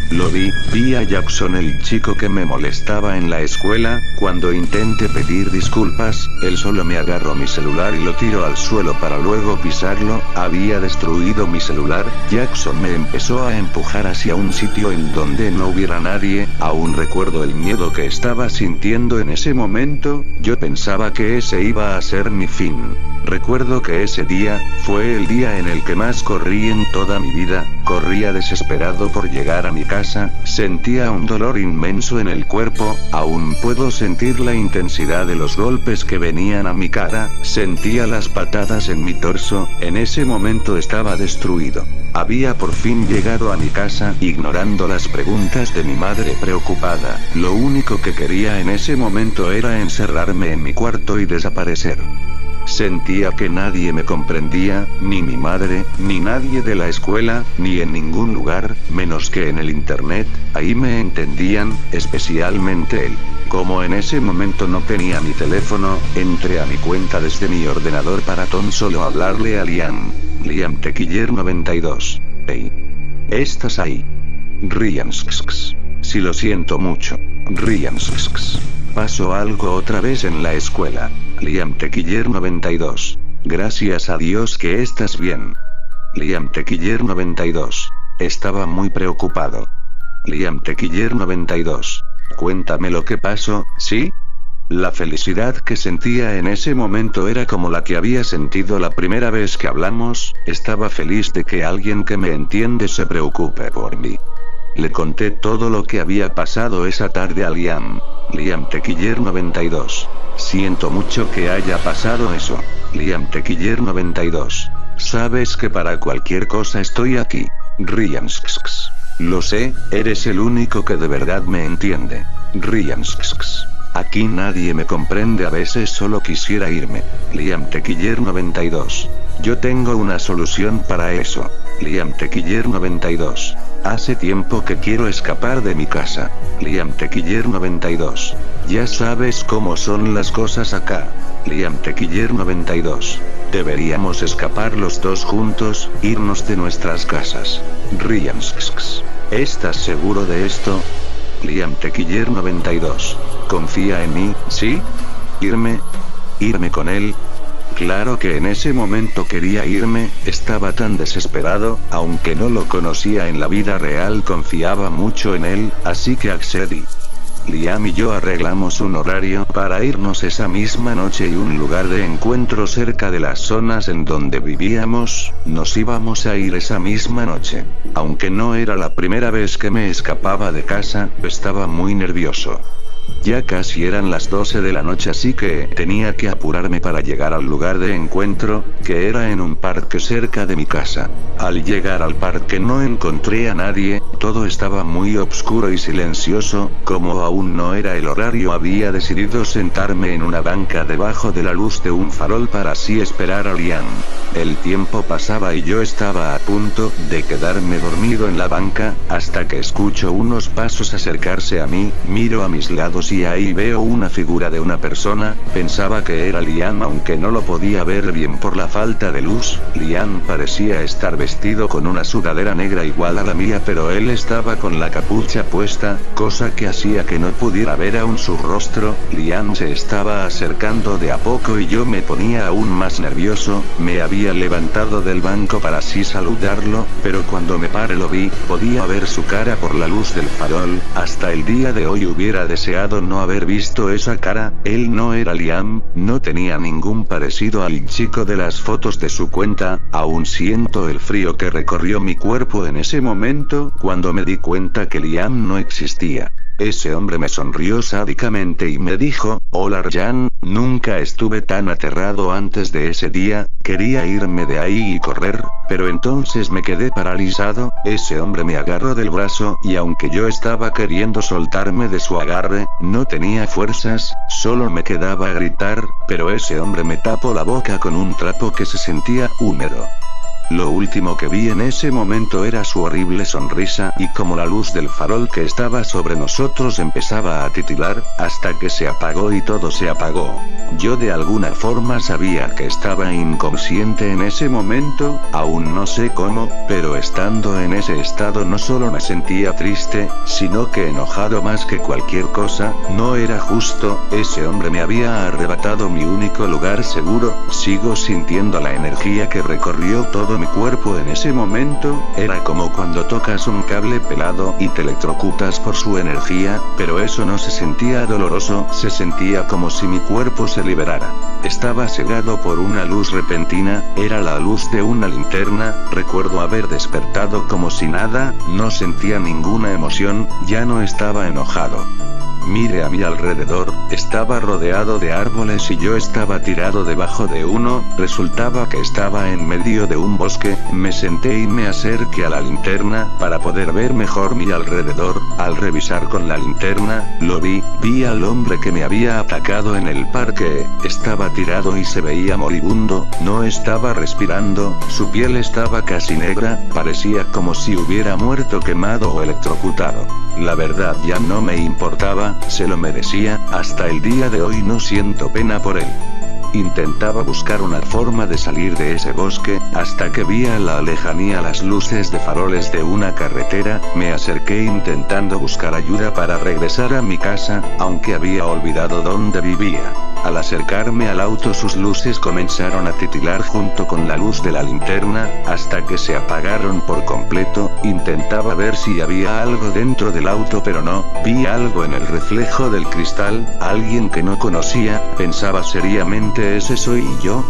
vi a Jackson, el chico que me molestaba en la escuela. Cuando intenté pedir disculpas, él solo me agarró mi celular y lo tiró al suelo para luego pisarlo. Había destruido mi celular. Jackson me empezó a empujar hacia un sitio en donde no hubiera nadie. Aún recuerdo el miedo que estaba sintiendo en ese momento. Yo pensaba que ese iba a ser mi fin. Recuerdo que ese día fue el día en el que más corrí en toda mi vida. Corría desesperado por llegar a mi casa, sentía un dolor inmenso en el cuerpo, aún puedo sentir la intensidad de los golpes que venían a mi cara, sentía las patadas en mi torso. En ese momento estaba destruido. Había por fin llegado a mi casa, ignorando las preguntas de mi madre preocupada. Lo único que quería en ese momento era encerrarme en mi cuarto y desaparecer. Sentía que nadie me comprendía, ni mi madre, ni nadie de la escuela, ni en ningún lugar, menos que en el internet. Ahí me entendían, especialmente él. Como en ese momento no tenía mi teléfono, entré a mi cuenta desde mi ordenador para tan solo hablarle a Liam. Liam Tequiller 92. Hey. ¿Estás ahí? Ryan. Sí, lo siento mucho. Ryan. Pasó algo otra vez en la escuela. Liam Tequiller 92. Gracias a Dios que estás bien. Liam Tequiller 92. Estaba muy preocupado. Liam Tequiller 92. Cuéntame lo que pasó, ¿sí? La felicidad que sentía en ese momento era como la que había sentido la primera vez que hablamos. Estaba feliz de que alguien que me entiende se preocupe por mí. Le conté todo lo que había pasado esa tarde a Liam. Liam Tequiller 92. Siento mucho que haya pasado eso. Liam Tequiller 92. Sabes que para cualquier cosa estoy aquí. Ryan. Lo sé, eres el único que de verdad me entiende. Ryan. Aquí nadie me comprende, a veces solo quisiera irme. Liam Tequiller 92. Yo tengo una solución para eso. Liam Tequiller 92. Hace tiempo que quiero escapar de mi casa. Liam Tequiller 92. Ya sabes cómo son las cosas acá. Liam Tequiller 92. Deberíamos escapar los dos juntos, irnos de nuestras casas. Ryan. ¿Estás seguro de esto? Liam Tequiller 92. Confía en mí, ¿sí? ¿Irme? ¿Irme con él? Claro que en ese momento quería irme, estaba tan desesperado, aunque no lo conocía en la vida real, confiaba mucho en él, así que accedí. Liam y yo arreglamos un horario para irnos esa misma noche y un lugar de encuentro cerca de las zonas en donde vivíamos. Nos íbamos a ir esa misma noche. Aunque no era la primera vez que me escapaba de casa, estaba muy nervioso. Ya casi eran las 12 de la noche, así que tenía que apurarme para llegar al lugar de encuentro, que era en un parque cerca de mi casa. Al llegar al parque no encontré a nadie, todo estaba muy oscuro y silencioso. Como aún no era el horario, había decidido sentarme en una banca debajo de la luz de un farol para así esperar a Liam. El tiempo pasaba y yo estaba a punto de quedarme dormido en la banca, hasta que escucho unos pasos acercarse a mí. Miro a mis lados lados y ahí veo una figura de una persona. Pensaba que era Liam aunque no lo podía ver bien por la falta de luz. Liam parecía estar vestido con una sudadera negra igual a la mía, pero él estaba con la capucha puesta, cosa que hacía que no pudiera ver aún su rostro. Liam se estaba acercando de a poco y yo me ponía aún más nervioso. Me había levantado del banco para así saludarlo, pero cuando me paré lo vi, podía ver su cara por la luz del farol. Hasta el día de hoy hubiera deseado no haber visto esa cara. Él no era Liam, no tenía ningún parecido al chico de las fotos de su cuenta. Aún siento el frío que recorrió mi cuerpo en ese momento, cuando me di cuenta que Liam no existía. Ese hombre me sonrió sádicamente y me dijo: hola Ryan, nunca estuve tan aterrado antes de ese día, quería irme de ahí y correr, pero entonces me quedé paralizado. Ese hombre me agarró del brazo y aunque yo estaba queriendo soltarme de su agarre, no tenía fuerzas, solo me quedaba gritar, pero ese hombre me tapó la boca con un trapo que se sentía húmedo. Lo último que vi en ese momento era su horrible sonrisa y como la luz del farol que estaba sobre nosotros empezaba a titilar, hasta que se apagó y todo se apagó. Yo de alguna forma sabía que estaba inconsciente en ese momento, aún no sé cómo, pero estando en ese estado no solo me sentía triste, sino que enojado más que cualquier cosa. No era justo, ese hombre me había arrebatado mi único lugar seguro. Sigo sintiendo la energía que recorrió todo mi cuerpo en ese momento. Era como cuando tocas un cable pelado y te electrocutas por su energía, pero eso no se sentía doloroso, se sentía como si mi cuerpo se liberara. Estaba cegado por una luz repentina, era la luz de una linterna. Recuerdo haber despertado como si nada, no sentía ninguna emoción, ya no estaba enojado. Miré a mi alrededor, estaba rodeado de árboles y yo estaba tirado debajo de uno. Resultaba que estaba en medio de un bosque. Me senté y me acerqué a la linterna para poder ver mejor mi alrededor. Al revisar con la linterna, lo vi al hombre que me había atacado en el parque. Estaba tirado y se veía moribundo, no estaba respirando, su piel estaba casi negra, parecía como si hubiera muerto quemado o electrocutado. La verdad ya no me importaba, se lo merecía. Hasta el día de hoy no siento pena por él. Intentaba buscar una forma de salir de ese bosque, hasta que vi a la lejanía las luces de faroles de una carretera. Me acerqué intentando buscar ayuda para regresar a mi casa, aunque había olvidado dónde vivía. Al acercarme al auto sus luces comenzaron a titilar junto con la luz de la linterna, hasta que se apagaron por completo. Intentaba ver si había algo dentro del auto pero no, vi algo en el reflejo del cristal, alguien que no conocía. Pensaba seriamente: ¿ese soy yo?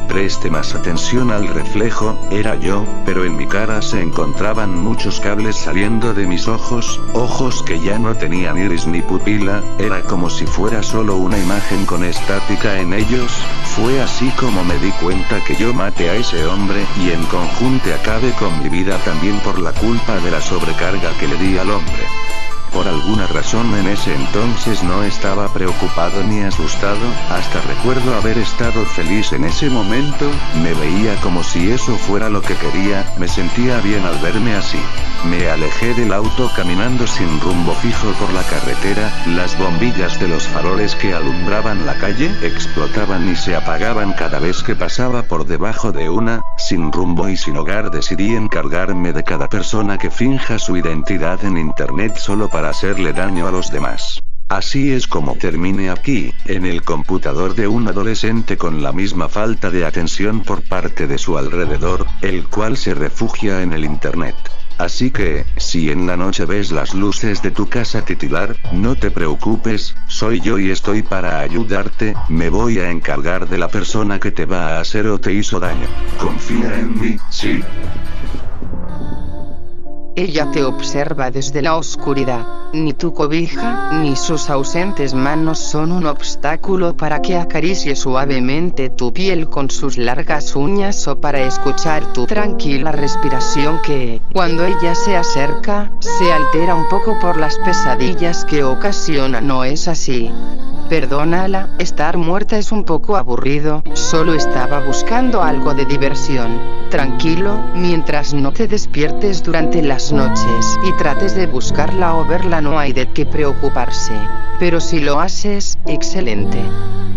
Preste más atención al reflejo, era yo, pero en mi cara se encontraban muchos cables saliendo de mis ojos, ojos que ya no tenían iris ni pupila, era como si fuera solo una imagen con estática en ellos. Fue así como me di cuenta que yo maté a ese hombre y en conjunto acabé con mi vida también por la culpa de la sobrecarga que le di al hombre. Por alguna razón en ese entonces no estaba preocupado ni asustado, hasta recuerdo haber estado feliz en ese momento. Me veía como si eso fuera lo que quería, me sentía bien al verme así. Me alejé del auto caminando sin rumbo fijo por la carretera. Las bombillas de los faroles que alumbraban la calle explotaban y se apagaban cada vez que pasaba por debajo de una. Sin rumbo y sin hogar decidí encargarme de cada persona que finja su identidad en internet solo para hacerle daño a los demás. Así es como terminé aquí, en el computador de un adolescente con la misma falta de atención por parte de su alrededor, el cual se refugia en el internet. Así que, si en la noche ves las luces de tu casa titilar, no te preocupes, soy yo y estoy para ayudarte. Me voy a encargar de la persona que te va a hacer o te hizo daño. Confía en mí, sí. Ella te observa desde la oscuridad. Ni tu cobija, ni sus ausentes manos son un obstáculo para que acaricie suavemente tu piel con sus largas uñas o para escuchar tu tranquila respiración que, cuando ella se acerca, se altera un poco por las pesadillas que ocasiona. No es así. Perdónala, estar muerta es un poco aburrido, solo estaba buscando algo de diversión. tranquilo, mientras no te despiertes durante las noches y trates de buscarla o verla, no hay de qué preocuparse. Pero si lo haces, excelente.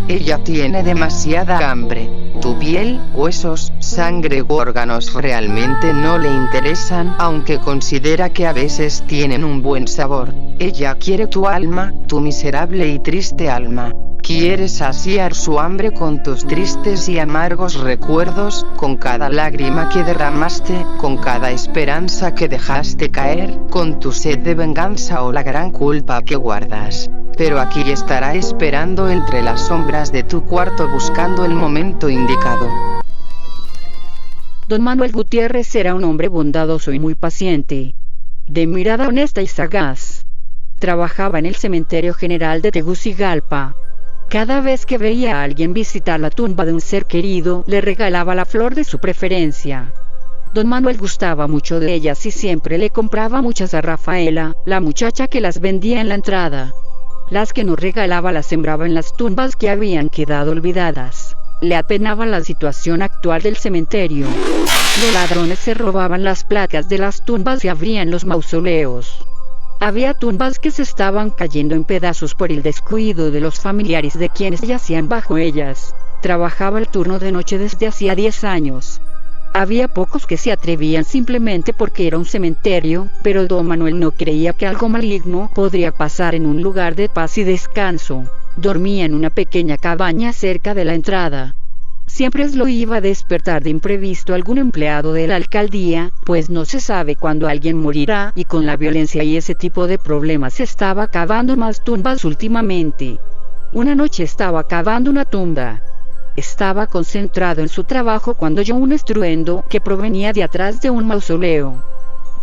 Ella tiene demasiada hambre. Tu piel, huesos, sangre u órganos realmente no le interesan, aunque considera que a veces tienen un buen sabor. Ella quiere tu alma, tu miserable y triste alma. Quieres saciar su hambre con tus tristes y amargos recuerdos, con cada lágrima que derramaste, con cada esperanza que dejaste caer, con tu sed de venganza o la gran culpa que guardas. Pero aquí estará esperando entre las sombras de tu cuarto buscando el momento indicado. Don Manuel Gutiérrez era un hombre bondadoso y muy paciente, de mirada honesta y sagaz. Trabajaba en el cementerio general de Tegucigalpa. Cada vez que veía a alguien visitar la tumba de un ser querido, le regalaba la flor de su preferencia. Don Manuel gustaba mucho de ellas y siempre le compraba muchas a Rafaela, la muchacha que las vendía en la entrada. Las que no regalaba las sembraba en las tumbas que habían quedado olvidadas. Le apenaba la situación actual del cementerio. Los ladrones se robaban las placas de las tumbas y abrían los mausoleos. Había tumbas que se estaban cayendo en pedazos por el descuido de los familiares de quienes yacían bajo ellas. Trabajaba el turno de noche desde hacía 10 años. Había pocos que se atrevían simplemente porque era un cementerio, pero don Manuel no creía que algo maligno podría pasar en un lugar de paz y descanso. Dormía en una pequeña cabaña cerca de la entrada. Siempre lo iba a despertar de imprevisto algún empleado de la alcaldía, pues no se sabe cuándo alguien morirá, y con la violencia y ese tipo de problemas se estaba cavando más tumbas últimamente. Una noche estaba cavando una tumba. Estaba concentrado en su trabajo cuando oyó un estruendo que provenía de atrás de un mausoleo.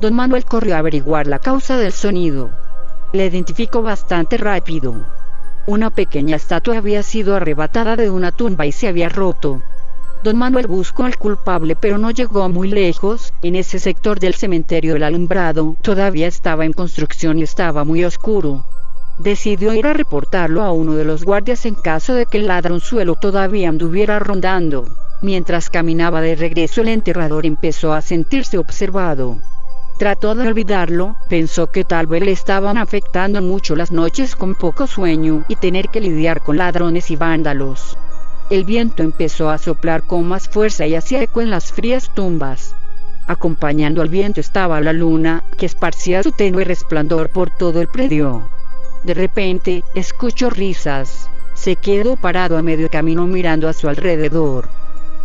Don Manuel corrió a averiguar la causa del sonido. Le identificó bastante rápido. Una pequeña estatua había sido arrebatada de una tumba y se había roto. Don Manuel buscó al culpable pero no llegó muy lejos. En ese sector del cementerio el alumbrado todavía estaba en construcción y estaba muy oscuro. Decidió ir a reportarlo a uno de los guardias en caso de que el ladronzuelo todavía anduviera rondando. Mientras caminaba de regreso, el enterrador empezó a sentirse observado. Trató de olvidarlo, pensó que tal vez le estaban afectando mucho las noches con poco sueño y tener que lidiar con ladrones y vándalos. El viento empezó a soplar con más fuerza y hacía eco en las frías tumbas. Acompañando al viento estaba la luna, que esparcía su tenue resplandor por todo el predio. De repente, escuchó risas. Se quedó parado a medio camino mirando a su alrededor.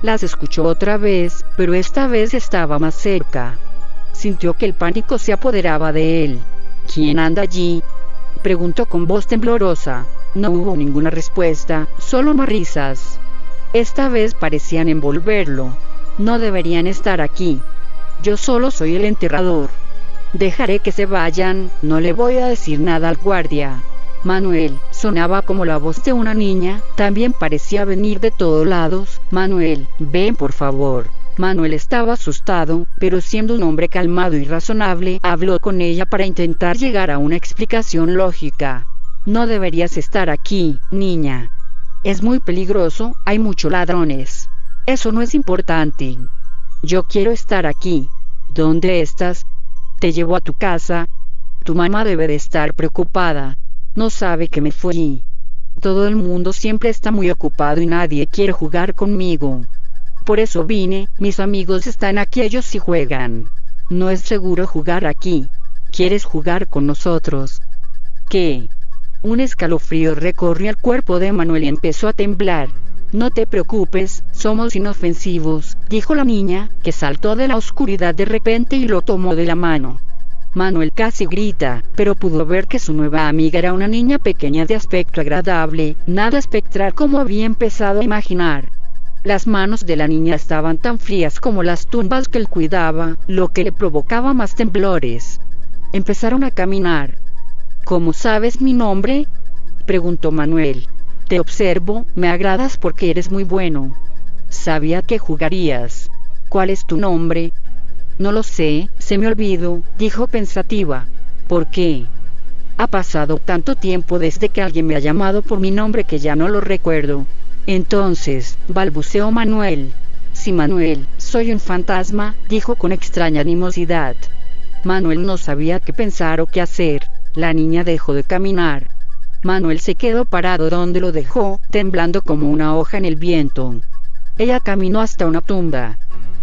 Las escuchó otra vez, pero esta vez estaba más cerca. Sintió que el pánico se apoderaba de él. ¿Quién anda allí?, preguntó con voz temblorosa. No hubo ninguna respuesta, solo más risas. Esta vez parecían envolverlo. No deberían estar aquí. Yo solo soy el enterrador. Dejaré que se vayan, no le voy a decir nada al guardia. Manuel, sonaba como la voz de una niña, también parecía venir de todos lados. Manuel, ven por favor. Manuel estaba asustado, pero siendo un hombre calmado y razonable, habló con ella para intentar llegar a una explicación lógica. No deberías estar aquí, niña. Es muy peligroso, hay muchos ladrones. Eso no es importante. Yo quiero estar aquí. ¿Dónde estás? Te llevo a tu casa. Tu mamá debe de estar preocupada. No sabe que me fui. Todo el mundo siempre está muy ocupado y nadie quiere jugar conmigo. Por eso vine, mis amigos están aquí, ellos sí juegan. No es seguro jugar aquí. ¿Quieres jugar con nosotros? ¿Qué? Un escalofrío recorrió el cuerpo de Manuel y empezó a temblar. No te preocupes, somos inofensivos, dijo la niña, que saltó de la oscuridad de repente y lo tomó de la mano. Manuel casi grita, pero pudo ver que su nueva amiga era una niña pequeña de aspecto agradable, nada espectral como había empezado a imaginar. Las manos de la niña estaban tan frías como las tumbas que él cuidaba, lo que le provocaba más temblores. Empezaron a caminar. ¿Cómo sabes mi nombre?, preguntó Manuel. Te observo, me agradas porque eres muy bueno. Sabía que jugarías. ¿Cuál es tu nombre? No lo sé, se me olvidó, dijo pensativa. ¿Por qué? Ha pasado tanto tiempo desde que alguien me ha llamado por mi nombre que ya no lo recuerdo. Entonces, balbuceó Manuel. Sí, Manuel, Soy un fantasma, dijo con extraña animosidad. Manuel no sabía qué pensar o qué hacer. La niña dejó de caminar. Manuel se quedó parado donde lo dejó, temblando como una hoja en el viento. Ella caminó hasta una tumba.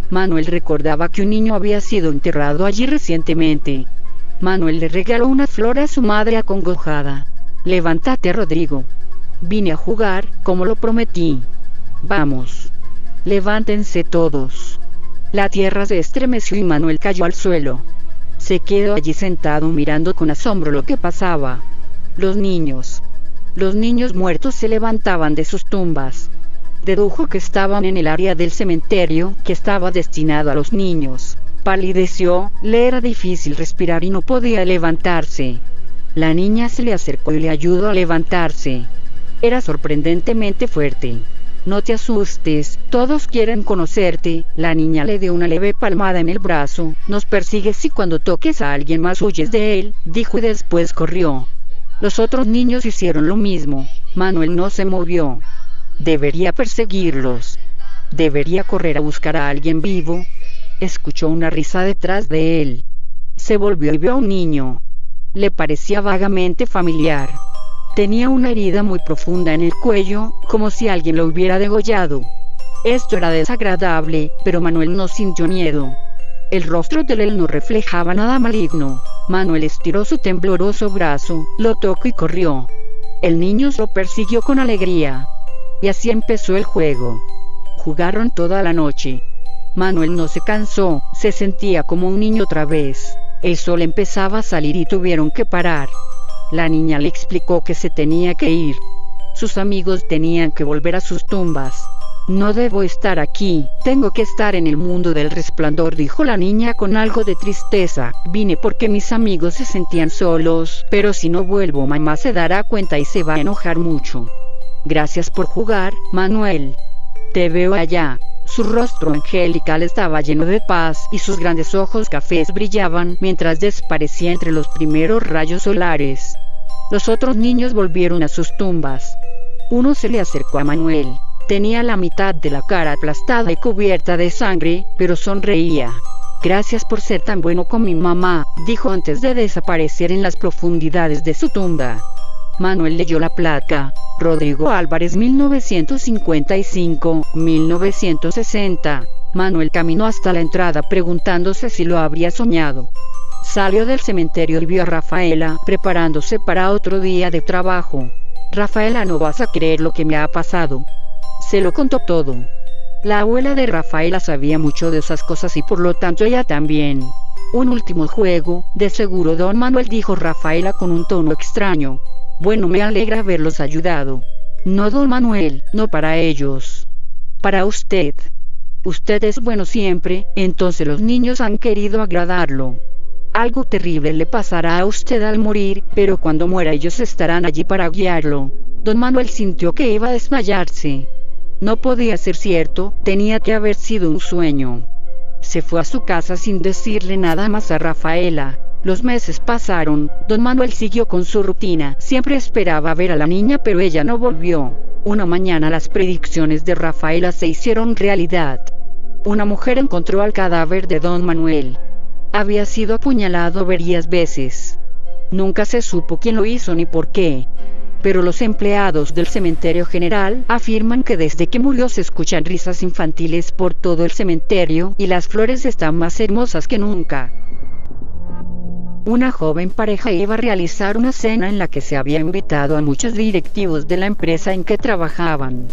Manuel recordaba que un niño había sido enterrado allí recientemente. Manuel le regaló una flor a su madre acongojada. Levántate, Rodrigo. Vine a jugar, como lo prometí. Vamos. Levántense todos. La tierra se estremeció y Manuel cayó al suelo. Se quedó allí sentado mirando con asombro lo que pasaba. Los niños muertos se levantaban de sus tumbas. Dedujo que estaban en el área del cementerio, que estaba destinado a los niños. Palideció, le era difícil respirar y no podía levantarse. La niña se le acercó y le ayudó a levantarse. Era sorprendentemente fuerte. No te asustes, todos quieren conocerte. La niña le dio una leve palmada en el brazo. Nos persigues y cuando toques a alguien más huyes de él, dijo y después corrió. Los otros niños hicieron lo mismo. Manuel no se movió. Debería perseguirlos. Debería correr a buscar a alguien vivo. Escuchó una risa detrás de él. Se volvió y vio a un niño. Le parecía vagamente familiar. Tenía una herida muy profunda en el cuello, como si alguien lo hubiera degollado. Esto era desagradable, pero Manuel no sintió miedo. El rostro de él no reflejaba nada maligno. Manuel estiró su tembloroso brazo, lo tocó y corrió. El niño lo persiguió con alegría. Y así empezó el juego. Jugaron toda la noche. Manuel no se cansó, se sentía como un niño otra vez. El sol empezaba a salir y tuvieron que parar. La niña le explicó que se tenía que ir. Sus amigos tenían que volver a sus tumbas. No debo estar aquí, tengo que estar en el mundo del resplandor, dijo la niña con algo de tristeza. Vine porque mis amigos se sentían solos, pero si no vuelvo mamá se dará cuenta y se va a enojar mucho. Gracias por jugar, Manuel. Te veo allá. Su rostro angelical estaba lleno de paz y sus grandes ojos cafés brillaban mientras desaparecía entre los primeros rayos solares. Los otros niños volvieron a sus tumbas. Uno se le acercó a Manuel. Tenía la mitad de la cara aplastada y cubierta de sangre, pero sonreía. Gracias por ser tan bueno con mi mamá, dijo antes de desaparecer en las profundidades de su tumba. Manuel leyó la placa. Rodrigo Álvarez 1955-1960. Manuel caminó hasta la entrada preguntándose si lo habría soñado. Salió del cementerio y vio a Rafaela preparándose para otro día de trabajo. Rafaela, no vas a creer lo que me ha pasado. Se lo contó todo. La abuela de Rafaela sabía mucho de esas cosas y por lo tanto ella también. Un último juego, de seguro don Manuel, dijo Rafaela con un tono extraño. Bueno, me alegra haberlos ayudado. No, don Manuel, no para ellos. Para usted. Usted es bueno siempre, entonces los niños han querido agradarlo. Algo terrible le pasará a usted al morir, pero cuando muera ellos estarán allí para guiarlo. Don Manuel sintió que iba a desmayarse. No podía ser cierto, tenía que haber sido un sueño. Se fue a su casa sin decirle nada más a Rafaela. Los meses pasaron, don Manuel siguió con su rutina, siempre esperaba ver a la niña pero ella no volvió. Una mañana las predicciones de Rafaela se hicieron realidad. Una mujer encontró al cadáver de don Manuel. Había sido apuñalado varias veces. Nunca se supo quién lo hizo ni por qué. Pero los empleados del cementerio general afirman que desde que murió se escuchan risas infantiles por todo el cementerio y las flores están más hermosas que nunca. Una joven pareja iba a realizar una cena en la que se había invitado a muchos directivos de la empresa en que trabajaban.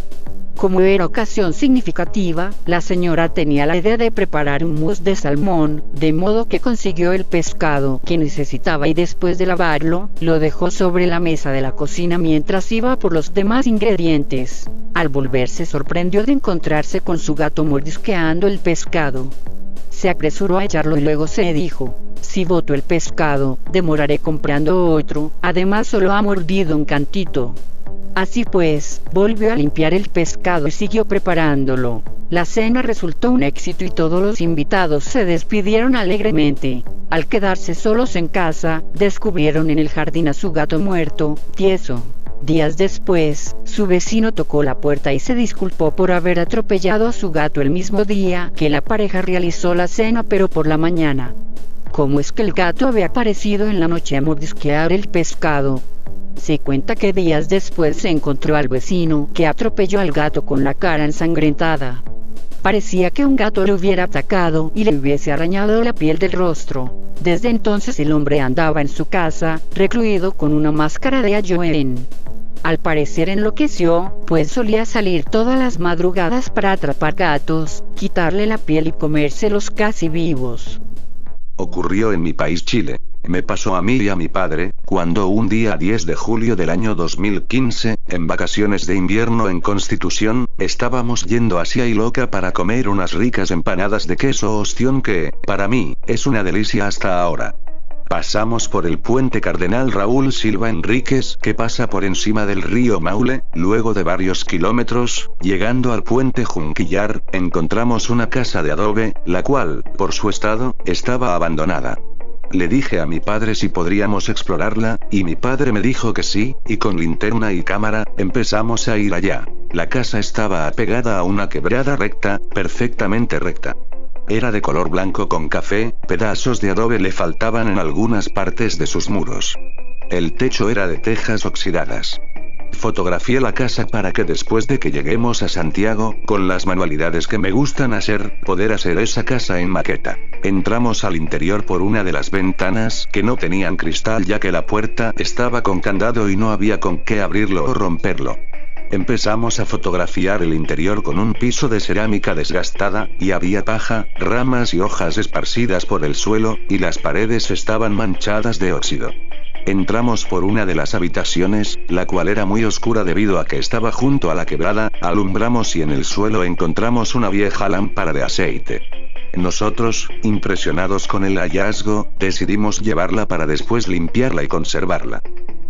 Como era ocasión significativa, la señora tenía la idea de preparar un mousse de salmón, de modo que consiguió el pescado que necesitaba y después de lavarlo, lo dejó sobre la mesa de la cocina mientras iba por los demás ingredientes. Al volver se sorprendió de encontrarse con su gato mordisqueando el pescado. Se apresuró a echarlo y luego se dijo: si boto el pescado, demoraré comprando otro, además solo ha mordido un cantito. Así pues, volvió a limpiar el pescado y siguió preparándolo. La cena resultó un éxito y todos los invitados se despidieron alegremente. Al quedarse solos en casa, descubrieron en el jardín a su gato muerto, tieso. Días después, su vecino tocó la puerta y se disculpó por haber atropellado a su gato el mismo día que la pareja realizó la cena, pero por la mañana. ¿Cómo es que el gato había aparecido en la noche a mordisquear el pescado? Se cuenta que días después se encontró al vecino que atropelló al gato con la cara ensangrentada. Parecía que un gato lo hubiera atacado y le hubiese arañado la piel del rostro. Desde entonces el hombre andaba en su casa, recluido con una máscara de Halloween. Al parecer enloqueció, pues solía salir todas las madrugadas para atrapar gatos, quitarle la piel y comérselos casi vivos. Ocurrió en mi país Chile. Me pasó a mí y a mi padre, cuando un día 10 de julio del año 2015, en vacaciones de invierno en Constitución, estábamos yendo hacia Iloca para comer unas ricas empanadas de queso ostión que, para mí, es una delicia hasta ahora. Pasamos por el puente Cardenal Raúl Silva Enríquez, que pasa por encima del río Maule. Luego de varios kilómetros, llegando al puente Junquillar, encontramos una casa de adobe, la cual, por su estado, estaba abandonada. Le dije a mi padre si podríamos explorarla, y mi padre me dijo que sí, y con linterna y cámara, empezamos a ir allá. La casa estaba apegada a una quebrada recta, perfectamente recta. Era de color blanco con café, pedazos de adobe le faltaban en algunas partes de sus muros. El techo era de tejas oxidadas. Fotografié la casa para que después de que lleguemos a Santiago, con las manualidades que me gustan hacer, poder hacer esa casa en maqueta. Entramos al interior por una de las ventanas que no tenían cristal ya que la puerta estaba con candado y no había con qué abrirlo o romperlo. Empezamos a fotografiar el interior con un piso de cerámica desgastada, y había paja, ramas y hojas esparcidas por el suelo, y las paredes estaban manchadas de óxido. Entramos por una de las habitaciones, la cual era muy oscura debido a que estaba junto a la quebrada, alumbramos y en el suelo encontramos una vieja lámpara de aceite. Nosotros, impresionados con el hallazgo, decidimos llevarla para después limpiarla y conservarla.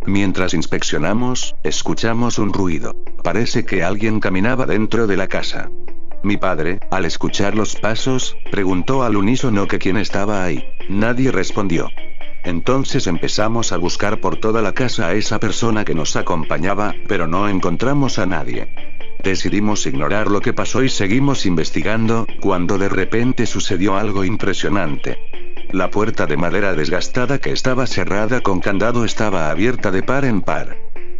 Mientras inspeccionamos, escuchamos un ruido. Parece que alguien caminaba dentro de la casa. Mi padre, al escuchar los pasos, preguntó al unísono que quién estaba ahí. Nadie respondió. Entonces empezamos a buscar por toda la casa a esa persona que nos acompañaba, pero no encontramos a nadie. Decidimos ignorar lo que pasó y seguimos investigando, cuando de repente sucedió algo impresionante. La puerta de madera desgastada que estaba cerrada con candado estaba abierta de par en par.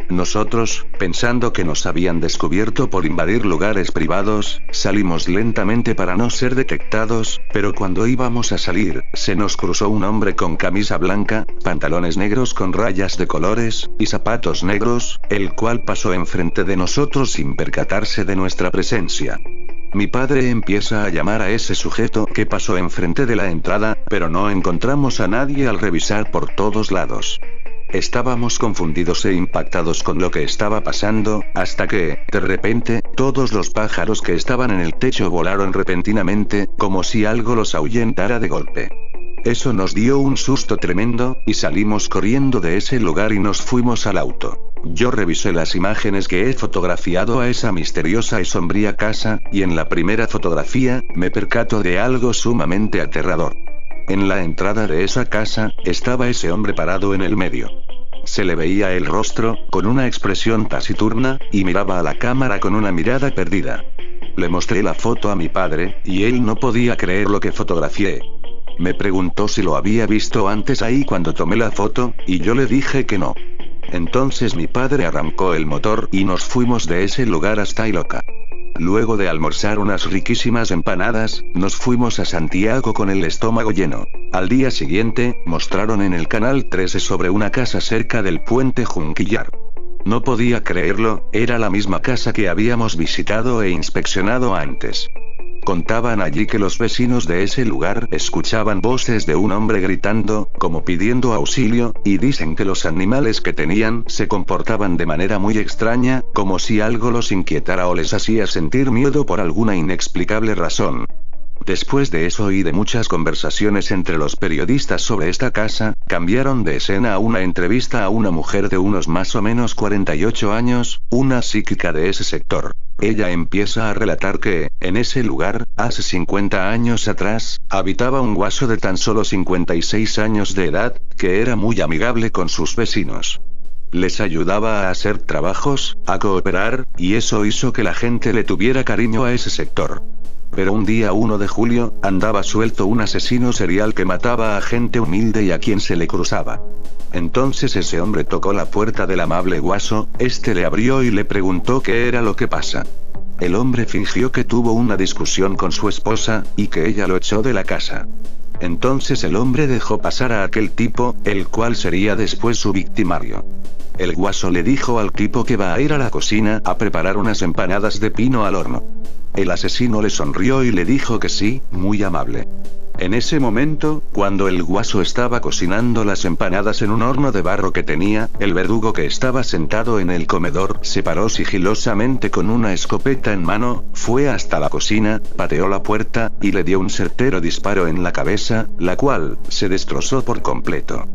Nosotros, pensando que nos habían descubierto por invadir lugares privados, salimos lentamente para no ser detectados, pero cuando íbamos a salir, se nos cruzó un hombre con camisa blanca, pantalones negros con rayas de colores, y zapatos negros, el cual pasó enfrente de nosotros sin percatarse de nuestra presencia. Mi padre empieza a llamar a ese sujeto que pasó enfrente de la entrada, pero no encontramos a nadie al revisar por todos lados. Estábamos confundidos e impactados con lo que estaba pasando, hasta que, de repente, todos los pájaros que estaban en el techo volaron repentinamente, como si algo los ahuyentara de golpe. Eso nos dio un susto tremendo, y salimos corriendo de ese lugar y nos fuimos al auto. Yo revisé las imágenes que he fotografiado a esa misteriosa y sombría casa, y en la primera fotografía, me percato de algo sumamente aterrador. En la entrada de esa casa, estaba ese hombre parado en el medio. Se le veía el rostro, con una expresión taciturna, y miraba a la cámara con una mirada perdida. Le mostré la foto a mi padre, y él no podía creer lo que fotografié. Me preguntó si lo había visto antes ahí cuando tomé la foto, y yo le dije que no. Entonces mi padre arrancó el motor y nos fuimos de ese lugar hasta Iloca. Luego de almorzar unas riquísimas empanadas, nos fuimos a Santiago con el estómago lleno. Al día siguiente, mostraron en el canal 13 sobre una casa cerca del puente Junquillar. No podía creerlo, era la misma casa que habíamos visitado e inspeccionado antes. Contaban allí que los vecinos de ese lugar escuchaban voces de un hombre gritando, como pidiendo auxilio, y dicen que los animales que tenían se comportaban de manera muy extraña, como si algo los inquietara o les hacía sentir miedo por alguna inexplicable razón. Después de eso y de muchas conversaciones entre los periodistas sobre esta casa, cambiaron de escena a una entrevista a una mujer de unos más o menos 48 años, una psíquica de ese sector. Ella empieza a relatar que, en ese lugar, hace 50 años atrás, habitaba un guaso de tan solo 56 años de edad, que era muy amigable con sus vecinos. Les ayudaba a hacer trabajos, a cooperar, y eso hizo que la gente le tuviera cariño a ese sector. Pero un día 1 de julio, andaba suelto un asesino serial que mataba a gente humilde y a quien se le cruzaba. Entonces ese hombre tocó la puerta del amable Guaso, este le abrió y le preguntó qué era lo que pasa. El hombre fingió que tuvo una discusión con su esposa, y que ella lo echó de la casa. Entonces el hombre dejó pasar a aquel tipo, el cual sería después su victimario. El Guaso le dijo al tipo que va a ir a la cocina a preparar unas empanadas de pino al horno. El asesino le sonrió y le dijo que sí, muy amable. En ese momento, cuando el Guaso estaba cocinando las empanadas en un horno de barro que tenía, el verdugo que estaba sentado en el comedor se paró sigilosamente con una escopeta en mano, fue hasta la cocina, pateó la puerta, y le dio un certero disparo en la cabeza, la cual se destrozó por completo.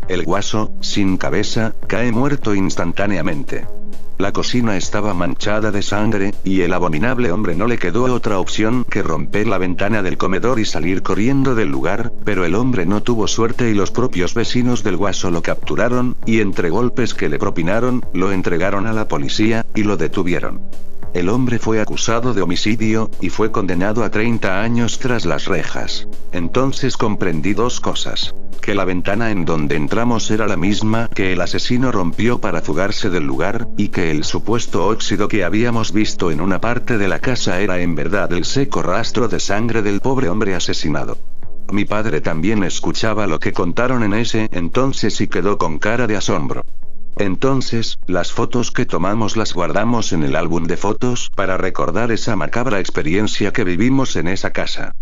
El Guaso, sin cabeza, cae muerto instantáneamente. La cocina estaba manchada de sangre, y el abominable hombre no le quedó otra opción que romper la ventana del comedor y salir corriendo del lugar, pero el hombre no tuvo suerte y los propios vecinos del Guaso lo capturaron, y entre golpes que le propinaron, lo entregaron a la policía, y lo detuvieron. El hombre fue acusado de homicidio, y fue condenado a 30 años tras las rejas. Entonces comprendí dos cosas. Que la ventana en donde entramos era la misma que el asesino rompió para fugarse del lugar, y que el supuesto óxido que habíamos visto en una parte de la casa era en verdad el seco rastro de sangre del pobre hombre asesinado. Mi padre también escuchaba lo que contaron en ese entonces y quedó con cara de asombro. Entonces, las fotos que tomamos las guardamos en el álbum de fotos para recordar esa macabra experiencia que vivimos en esa casa.